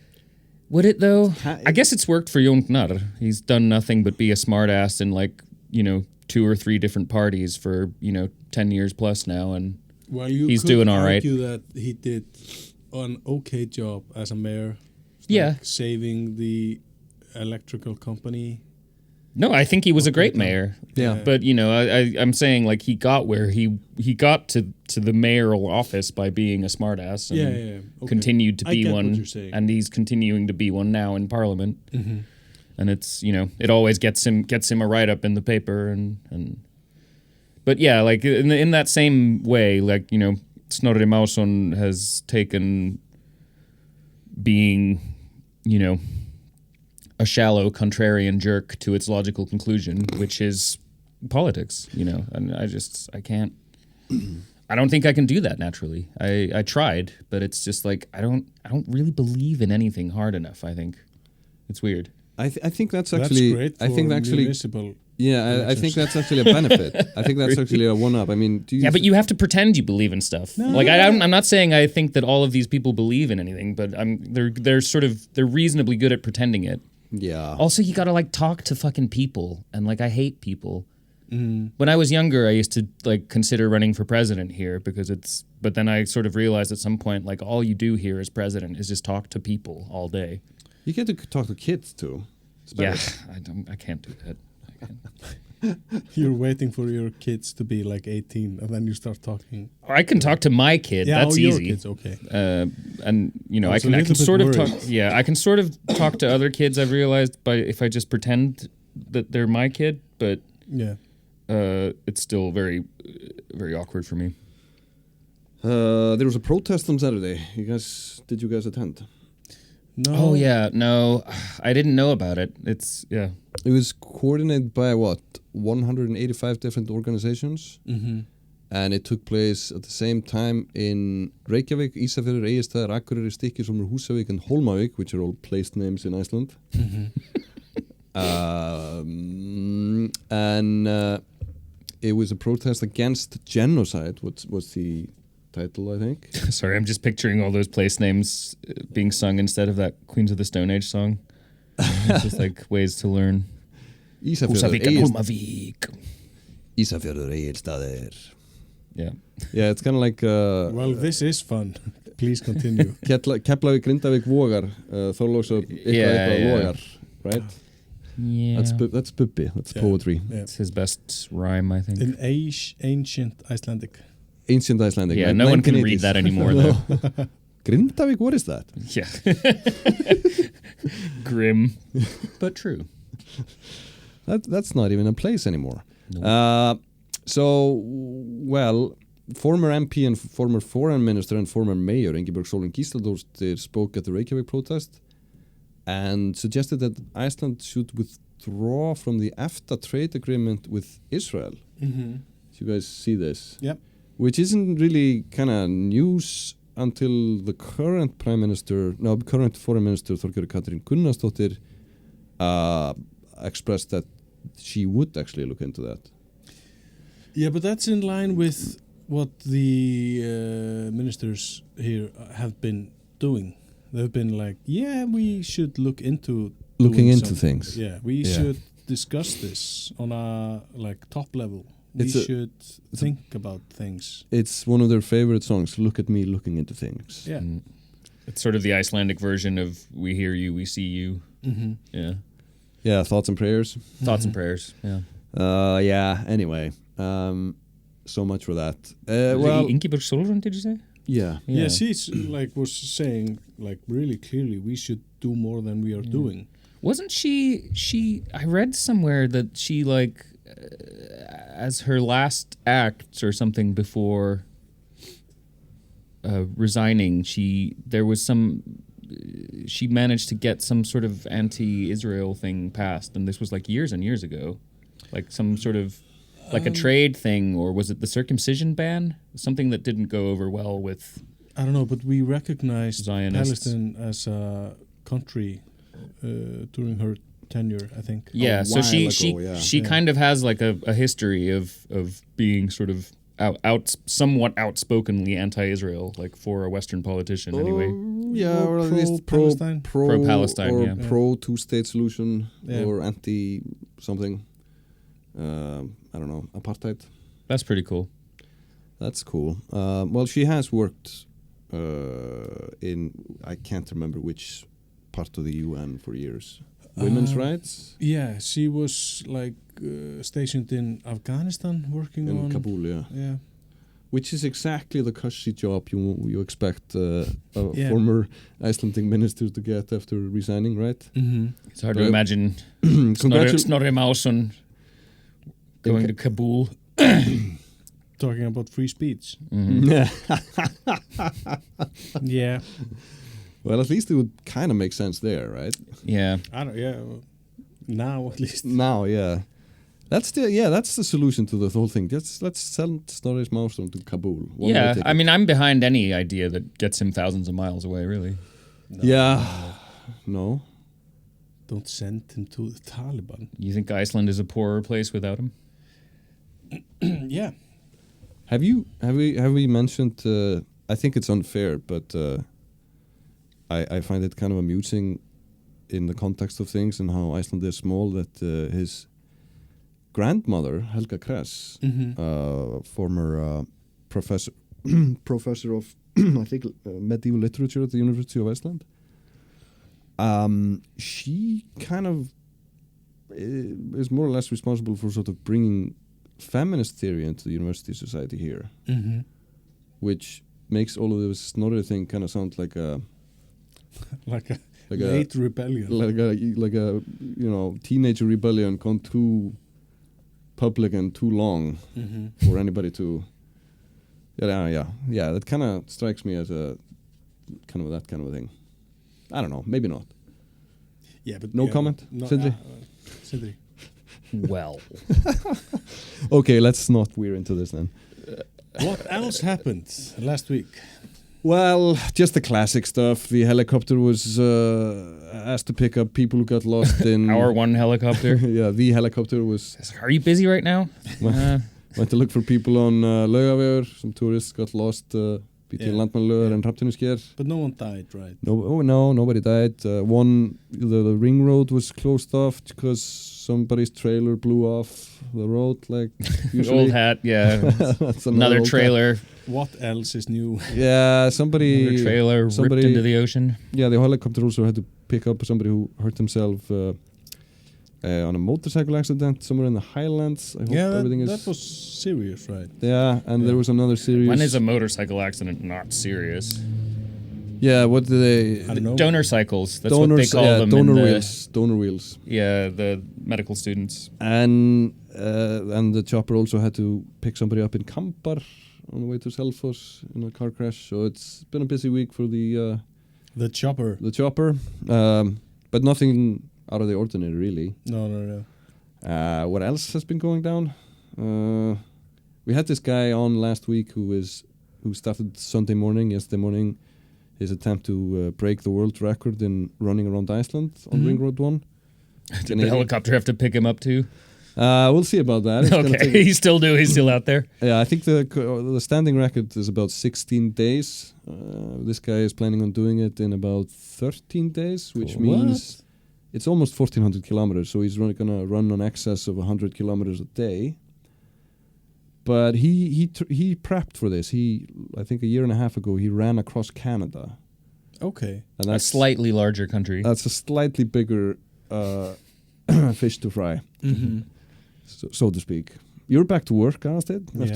Speaker 2: Would it though? I guess it's worked for Jón Trausti. He's done nothing but be a smart ass in like, 2 or 3 different parties for, 10 years plus now. And
Speaker 3: well, you
Speaker 2: he's
Speaker 3: could
Speaker 2: doing all right.
Speaker 3: argue that he did an okay job as a mayor.
Speaker 2: Yeah.
Speaker 3: Like saving the electrical company.
Speaker 2: No, I think he was a great mayor.
Speaker 1: Yeah.
Speaker 2: But, I'm saying like he got where he got to the mayoral office by being a smartass and
Speaker 3: Okay.
Speaker 2: continued to be
Speaker 3: I get
Speaker 2: one.
Speaker 3: what you're saying.
Speaker 2: And he's continuing to be one now in Parliament. And it's, it always gets him a write-up in the paper. And But yeah, like in that same way, like, Snorri Másson has taken being, a shallow contrarian jerk to its logical conclusion, which is politics, and I can't, I don't think I can do that naturally. I tried, but it's just like, I don't really believe in anything hard enough. I think it's weird.
Speaker 1: I think that's actually,
Speaker 3: great for
Speaker 1: I think actually,
Speaker 3: municipal
Speaker 1: I think that's actually a benefit. I think that's actually a one-up. I mean,
Speaker 2: but you have to pretend you believe in stuff. I'm not saying I think that all of these people believe in anything, but they're reasonably good at pretending it.
Speaker 1: Yeah.
Speaker 2: Also, you gotta like talk to fucking people, and like I hate people. When I was younger, I used to like consider running for president here but then I sort of realized at some point, like all you do here as president is just talk to people all day.
Speaker 1: You get to talk to kids too.
Speaker 2: Yeah, I can't do that.
Speaker 3: You're waiting for your kids to be like 18, and then you start talking.
Speaker 2: I can talk to my kid.
Speaker 3: Yeah,
Speaker 2: that's
Speaker 3: your
Speaker 2: easy.
Speaker 3: kids, okay.
Speaker 2: And I can sort of talk. Yeah, I can sort of talk to other kids. I've realized if I just pretend that they're my kid, but
Speaker 3: yeah,
Speaker 2: it's still very, very awkward for me.
Speaker 1: There was a protest on Saturday. Did you guys attend?
Speaker 3: No.
Speaker 2: Oh yeah, no, I didn't know about it.
Speaker 1: It was coordinated by 185 different organizations, and it took place at the same time in Reykjavík, Ísafjörður, Egilsstaðir, Akureyri, Stykkishólmur, Húsavík, and Hólmavík, which are all place names in Iceland. And it was a protest against genocide. What was the title, I think?
Speaker 2: Sorry, I'm just picturing all those place names being sung instead of that Queens of the Stone Age song. It's just like ways to learn.
Speaker 1: Ísafjörður,
Speaker 2: Egilsstaðir. Yeah.
Speaker 1: Yeah, it's kind of like...
Speaker 3: well, this is fun. Please continue.
Speaker 1: Keflavík, Grindavík, Vogar, Þorlákshöfn, eitthvað Vogar, right?
Speaker 2: Yeah.
Speaker 1: That's Bubbi. That's poetry.
Speaker 3: Yeah.
Speaker 2: It's his best rhyme, I think.
Speaker 3: In ancient Icelandic.
Speaker 1: Ancient Icelandic.
Speaker 2: Yeah,
Speaker 1: right?
Speaker 2: no one can
Speaker 1: 1980s.
Speaker 2: read that anymore, though.
Speaker 1: Grindavík, what is that?
Speaker 2: Yeah. Grim, but true.
Speaker 1: That's not even a place anymore.
Speaker 2: No.
Speaker 1: Former MP and former foreign minister and former mayor Ingibjörg Sólrún Gísladóttir spoke at the Reykjavík protest and suggested that Iceland should withdraw from the EFTA trade agreement with Israel.
Speaker 3: Mm-hmm.
Speaker 1: Do you guys see this?
Speaker 3: Yep.
Speaker 1: Which isn't really kind of news until the current foreign minister Þorgerður Katrín Gunnarsdóttir expressed that she would actually look into that.
Speaker 3: Yeah, but that's in line with what the ministers here have been doing. They've been like, yeah, we should look into
Speaker 1: looking into things.
Speaker 3: Yeah, we should discuss this on a top level. We should think about things.
Speaker 1: It's one of their favorite songs. Look at me looking into things.
Speaker 3: Yeah,
Speaker 2: It's sort of the Icelandic version of "We hear you, we see you."
Speaker 3: mm-hmm.
Speaker 2: Yeah.
Speaker 1: Yeah, thoughts and prayers.
Speaker 2: Thoughts and prayers. Yeah.
Speaker 1: Anyway, so much for that.
Speaker 2: Ingibjörg Sólrún, did you say?
Speaker 1: Yeah.
Speaker 3: Yeah, she's was saying really clearly we should do more than we are doing.
Speaker 2: Wasn't she? I read somewhere that she as her last act or something before resigning, she managed to get some sort of anti-Israel thing passed, and this was years and years ago, some sort of a trade thing, or was it the circumcision ban? Something that didn't go over well with.
Speaker 3: I don't know, but we recognized
Speaker 2: Zionists.
Speaker 3: Palestine as a country during her tenure, I think.
Speaker 2: Yeah, so she kind of has a history of being sort of somewhat outspokenly anti-Israel, for a Western politician anyway.
Speaker 1: Yeah, or at least
Speaker 3: pro-Palestine.
Speaker 2: Pro-Palestine,
Speaker 1: or
Speaker 2: yeah.
Speaker 1: pro-two-state solution,
Speaker 3: Yeah.
Speaker 1: or anti-something. I don't know, apartheid.
Speaker 2: That's pretty cool.
Speaker 1: That's cool. She has worked in, I can't remember which part of the UN for years. Women's rights?
Speaker 3: Yeah, she was stationed in Afghanistan working on...
Speaker 1: In Kabul, yeah.
Speaker 3: Yeah.
Speaker 1: Which is exactly the cushy job you expect a former Icelandic minister to get after resigning, right?
Speaker 3: Mm-hmm.
Speaker 2: It's hard to imagine Snorri Másson going to Kabul.
Speaker 3: Talking about free speech.
Speaker 2: Mm-hmm.
Speaker 3: Yeah.
Speaker 1: Well, at least it would kind of make sense there, right?
Speaker 2: Yeah.
Speaker 3: Now at least.
Speaker 1: Now, yeah. That's the solution to the whole thing. Let's send Snorri Másson to Kabul.
Speaker 2: Yeah, I mean, I'm behind any idea that gets him thousands of miles away, really.
Speaker 1: No.
Speaker 3: Don't send him to the Taliban.
Speaker 2: You think Iceland is a poorer place without him?
Speaker 3: Yeah.
Speaker 1: Have we mentioned? I think it's unfair, but I find it kind of amusing in the context of things and how Iceland is small. That his grandmother Helga Kress, former professor of I think medieval literature at the University of Iceland, she kind of is more or less responsible for sort of bringing feminist theory into the university society here, which makes all of this Snorri thing kind of sound like a
Speaker 3: late rebellion,
Speaker 1: like a teenager rebellion gone too public and too long for anybody to. Yeah. That kind of strikes me as a kind of that kind of a thing. I don't know, maybe not.
Speaker 3: Yeah, but
Speaker 1: no comment, Sindri.
Speaker 3: Sindri.
Speaker 2: Well.
Speaker 1: Okay, let's not veer into this then.
Speaker 3: What else happened last week?
Speaker 1: Well, just the classic stuff. The helicopter was asked to pick up people who got lost in...
Speaker 2: Our one helicopter.
Speaker 1: Yeah, the helicopter was...
Speaker 2: Are you busy right now?
Speaker 1: Went to look for people on Laugavegur. Some tourists got lost between Landmannalaugar and Hrafntinnusker.
Speaker 3: But no one died, right?
Speaker 1: No, nobody died. The ring road was closed off because somebody's trailer blew off the road, like usually.
Speaker 2: Old hat, yeah.
Speaker 1: That's
Speaker 2: Another
Speaker 1: old
Speaker 2: trailer.
Speaker 1: hat.
Speaker 3: What else is new?
Speaker 1: Yeah, somebody...
Speaker 2: Another trailer ripped into the ocean.
Speaker 1: Yeah, the helicopter also had to pick up somebody who hurt himself on a motorcycle accident somewhere in the Highlands. I hope everything is...
Speaker 3: that was serious, right?
Speaker 1: Yeah, and there was another serious...
Speaker 2: When is a motorcycle accident not serious?
Speaker 1: Yeah, what do they...
Speaker 3: I don't know.
Speaker 2: Donor cycles. That's what they call them.
Speaker 1: Donor wheels. Donor wheels.
Speaker 2: Yeah, the medical students.
Speaker 1: And the chopper also had to pick somebody up in Kampar on the way to Selfoss in a car crash. So it's been a busy week for the
Speaker 3: chopper.
Speaker 1: The chopper, but nothing out of the ordinary, really.
Speaker 3: No.
Speaker 1: What else has been going down? We had this guy on last week who started yesterday morning, his attempt to break the world record in running around Iceland on Ring Road 1.
Speaker 2: Did the helicopter have to pick him up too?
Speaker 1: We'll see about that. It's
Speaker 2: okay, he's still out there.
Speaker 1: Yeah, I think the standing record is about 16 days. This guy is planning on doing it in about 13 days, which means it's almost 1,400 kilometers. So he's going to run an excess of 100 kilometers a day. But he prepped for this. I think a year and a half ago, he ran across Canada.
Speaker 3: Okay.
Speaker 1: And
Speaker 2: a slightly larger country.
Speaker 1: That's a slightly bigger fish to fry.
Speaker 3: Mm-hmm.
Speaker 1: So to speak. You're back to work, Aðalsteinn?
Speaker 3: Yes,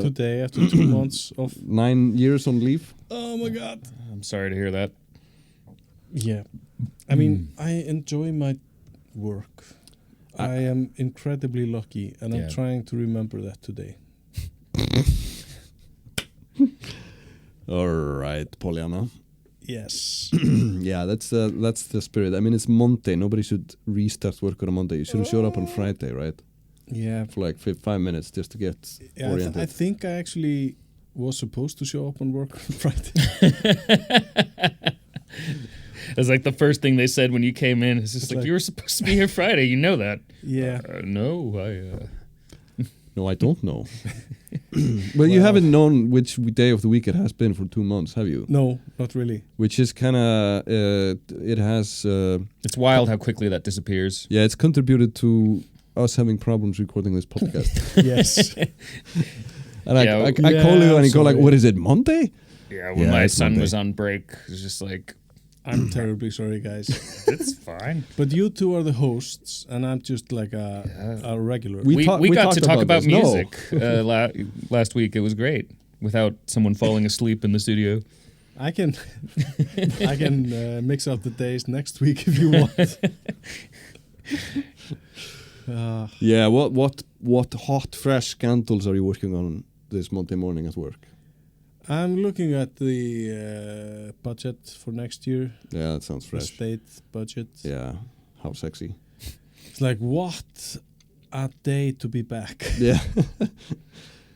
Speaker 3: today, after 2 months of...
Speaker 1: 9 years on leave.
Speaker 3: Oh my God.
Speaker 2: I'm sorry to hear that.
Speaker 3: Yeah. I mean, I enjoy my work. I am incredibly lucky, and I'm trying to remember that today.
Speaker 1: All right, Pollyanna.
Speaker 3: Yes.
Speaker 1: Yeah, that's the spirit. I mean, it's Monday. Nobody should restart work on a Monday. You should have showed up on Friday, right?
Speaker 3: Yeah.
Speaker 1: For like 5 minutes just to get oriented.
Speaker 3: I think I actually was supposed to show up on work on Friday.
Speaker 2: It's like the first thing they said when you came in. It's just like, you were supposed to be here Friday. You know that.
Speaker 3: Yeah.
Speaker 2: No,
Speaker 1: No, I don't know. Well, you haven't known which day of the week it has been for 2 months, have you?
Speaker 3: No, not really.
Speaker 1: Which is kind of, it has...
Speaker 2: it's wild how quickly that disappears.
Speaker 1: Yeah, it's contributed to us having problems recording this podcast.
Speaker 3: Yes.
Speaker 1: And I call you and you go like, what is it, Monday?
Speaker 2: Yeah, when my son was on break, it was just like...
Speaker 3: I'm terribly sorry, guys.
Speaker 2: It's fine.
Speaker 3: But you two are the hosts, and I'm just like a regular.
Speaker 2: We got to talk about music last week. It was great without someone falling asleep in the studio.
Speaker 3: I can mix up the days next week if you want.
Speaker 1: Yeah, what hot, fresh scandals are you working on this Monday morning at work?
Speaker 3: I'm looking at the budget for next year.
Speaker 1: Yeah, that sounds fresh.
Speaker 3: The state budget.
Speaker 1: Yeah, how sexy.
Speaker 3: It's like, what a day to be back.
Speaker 1: Yeah.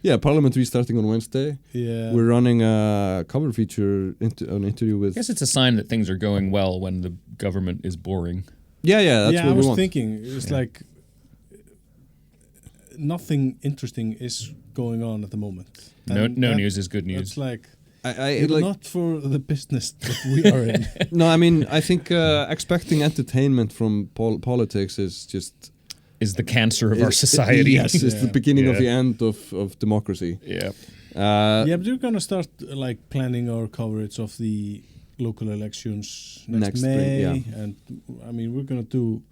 Speaker 1: Yeah, Parliament restarting on Wednesday.
Speaker 3: Yeah.
Speaker 1: We're running a cover feature, an interview with...
Speaker 2: I guess it's a sign that things are going well when the government is boring.
Speaker 1: Yeah, that's what we want.
Speaker 3: I was thinking, it's like nothing interesting is going on at the moment.
Speaker 2: No news is good news.
Speaker 3: It's like,
Speaker 1: it's
Speaker 3: not for the business that we are in.
Speaker 1: No, I mean, I think expecting entertainment from politics is just...
Speaker 2: Is the cancer of our society.
Speaker 1: Yes, it's the beginning of the end of democracy.
Speaker 2: Yeah.
Speaker 3: Yeah, but we're going to start like planning our coverage of the local elections next May.
Speaker 1: Spring, yeah.
Speaker 3: And I mean, we're going to do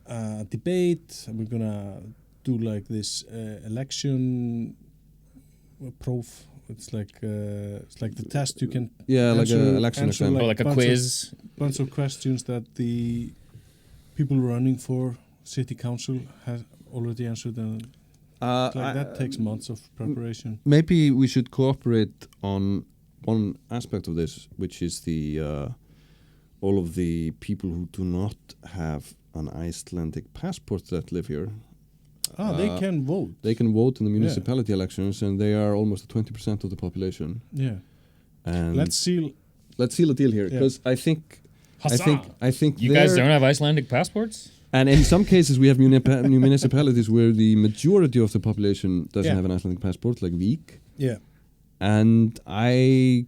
Speaker 3: a debate, and we're going to do like this election proof. It's like the test you can
Speaker 1: like an election exam.
Speaker 2: Like a quiz.
Speaker 3: Bunch of questions that the people running for city council has already answered, and that takes months of preparation.
Speaker 1: Maybe we should cooperate on one aspect of this, which is the all of the people who do not have an Icelandic passport that live here.
Speaker 3: They can vote.
Speaker 1: They can vote in the municipality elections, and they are almost 20% of the population.
Speaker 3: Yeah.
Speaker 1: And
Speaker 3: let's seal
Speaker 1: a deal here, because I think
Speaker 2: you guys don't have Icelandic passports.
Speaker 1: And in some cases, we have municipalities where the majority of the population doesn't have an Icelandic passport, like Vík.
Speaker 3: Yeah.
Speaker 1: And I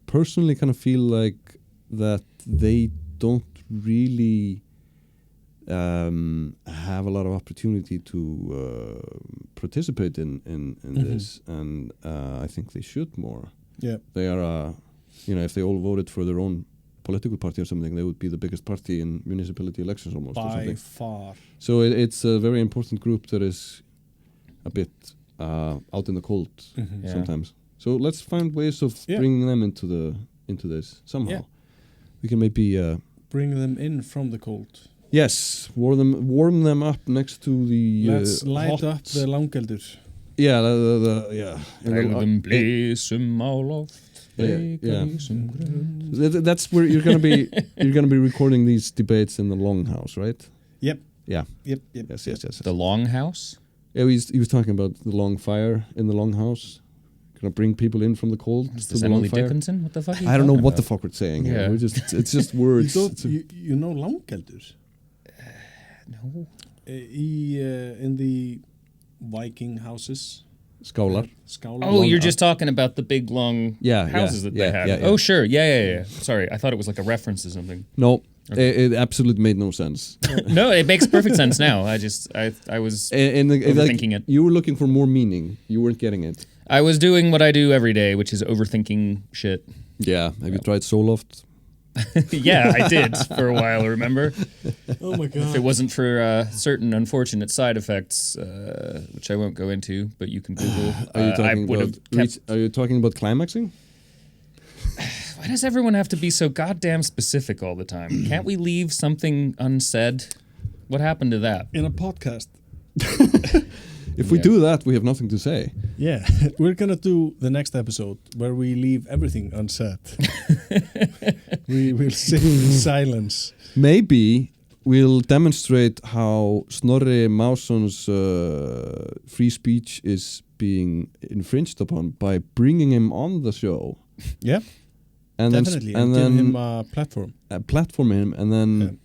Speaker 1: personally kind of feel like that they don't really have a lot of opportunity to participate in this, and I think they should more.
Speaker 3: Yeah.
Speaker 1: They are, if they all voted for their own political party or something, they would be the biggest party in municipality elections almost. or
Speaker 3: By
Speaker 1: something.
Speaker 3: far.
Speaker 1: So it's a very important group that is a bit out in the cold sometimes. So let's find ways of bringing them into this somehow.
Speaker 3: Yeah.
Speaker 1: We can maybe
Speaker 3: bring them in from the cold.
Speaker 1: Yes, warm them up next to the
Speaker 3: Let's light
Speaker 1: hot.
Speaker 3: up the langeldur.
Speaker 1: Yeah, yeah.
Speaker 2: Lægðum blísum á loft.
Speaker 1: Yeah. That's where you're gonna be. You're gonna be recording these debates in the Longhouse, right?
Speaker 3: Yep.
Speaker 1: Yeah.
Speaker 3: Yep.
Speaker 1: Yes.
Speaker 2: The Longhouse?
Speaker 1: Yeah, he was talking about the long fire in the Longhouse. Gonna bring people in from the cold
Speaker 2: Is
Speaker 1: to
Speaker 2: this
Speaker 1: the long
Speaker 2: Emily
Speaker 1: fire.
Speaker 2: Dickinson? What the fuck? Are you
Speaker 1: I don't know
Speaker 2: talking
Speaker 1: what the
Speaker 2: about?
Speaker 1: fuck we're saying here.
Speaker 2: Yeah.
Speaker 1: It's just words.
Speaker 3: You know langeldur?
Speaker 2: No.
Speaker 3: In the Viking houses.
Speaker 1: Skálar.
Speaker 2: Oh, you're just talking about the big long
Speaker 1: Yeah,
Speaker 2: houses that they
Speaker 1: yeah,
Speaker 2: have.
Speaker 1: yeah.
Speaker 2: Oh, sure. Yeah. Sorry, I thought it was like a reference to something.
Speaker 1: No, it absolutely made no sense.
Speaker 2: No, it makes perfect sense now. I was overthinking it.
Speaker 1: You were looking for more meaning. You weren't getting it.
Speaker 2: I was doing what I do every day, which is overthinking shit.
Speaker 1: Yeah. Have you tried Soloft?
Speaker 2: Yeah, I did for a while, remember?
Speaker 3: Oh my god.
Speaker 2: If it wasn't for certain unfortunate side effects, which I won't go into, but you can Google.
Speaker 1: Are you talking about climaxing?
Speaker 2: Why does everyone have to be so goddamn specific all the time? Can't we leave something unsaid? What happened to that?
Speaker 3: In a podcast.
Speaker 1: If we do that, we have nothing to say.
Speaker 3: Yeah. We're gonna do the next episode where we leave everything unsaid. We will sit in silence.
Speaker 1: Maybe we'll demonstrate how Snorri Máson's free speech is being infringed upon by bringing him on the show.
Speaker 3: Yeah.
Speaker 1: And
Speaker 3: definitely.
Speaker 1: then
Speaker 3: give him a platform.
Speaker 1: Platform him, and then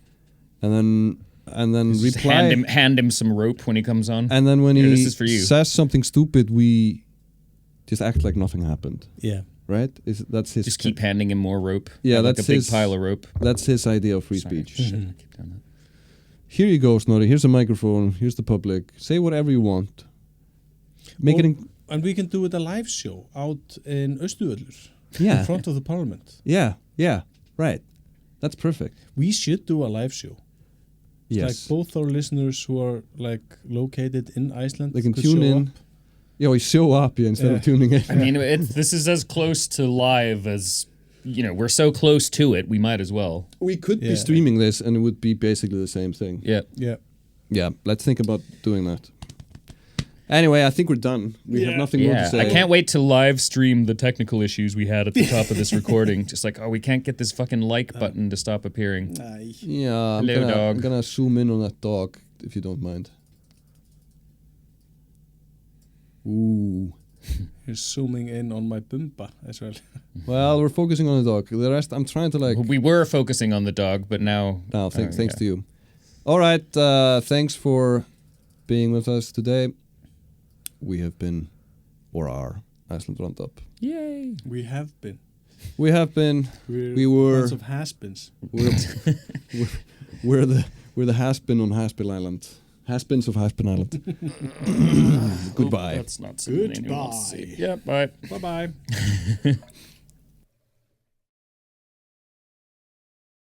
Speaker 2: Just
Speaker 1: reply.
Speaker 2: hand him some rope when he comes on.
Speaker 1: And then when
Speaker 2: Here,
Speaker 1: he
Speaker 2: this is for you.
Speaker 1: says something stupid, we just act like nothing happened.
Speaker 3: Yeah.
Speaker 1: Right? That's his.
Speaker 2: Just keep handing him more rope.
Speaker 1: Yeah,
Speaker 2: Have like
Speaker 1: that's
Speaker 2: a big
Speaker 1: his
Speaker 2: pile of rope.
Speaker 1: That's his idea of free
Speaker 2: Sorry,
Speaker 1: speech.
Speaker 2: shit, I keep doing that.
Speaker 1: Here you go, Snorri. Here's a microphone. Here's the public. Say whatever you want.
Speaker 3: And we can do it a live show out in Östuöllur.
Speaker 1: Yeah.
Speaker 3: In front of the parliament.
Speaker 1: Yeah. Right. That's perfect.
Speaker 3: We should do a live show.
Speaker 1: Yes.
Speaker 3: Like both our listeners who are like located in Iceland.
Speaker 1: They can
Speaker 3: could
Speaker 1: tune
Speaker 3: show
Speaker 1: in.
Speaker 3: up.
Speaker 1: Yeah, we show up instead of tuning in.
Speaker 2: I mean, this is as close to live as, we're so close to it, we might as well.
Speaker 1: We could be streaming this and it would be basically the same thing.
Speaker 2: Yeah.
Speaker 1: Yeah, let's think about doing that. Anyway, I think we're done. We have nothing more to say.
Speaker 2: I can't wait to live stream the technical issues we had at the top of this recording. Just like, we can't get this fucking like button to stop appearing.
Speaker 1: Yeah,
Speaker 2: Hello,
Speaker 1: I'm gonna zoom in on that dog, if you don't mind. Ooh.
Speaker 3: You're zooming in on my bumba as well.
Speaker 1: Well, we're focusing on the dog. The rest, I'm trying to
Speaker 2: We were focusing on the dog, but now...
Speaker 1: thanks to you. All right, thanks for being with us today. We have been, or are, Iceland Roundup.
Speaker 2: Yay!
Speaker 3: We have been.
Speaker 1: We were
Speaker 3: Lots of has-beens.
Speaker 1: We're the has-been on Haspel Island. Has-beens of Haspel Island. Goodbye.
Speaker 2: That's not something anyone wants to see. Yeah, bye.
Speaker 3: Bye-bye.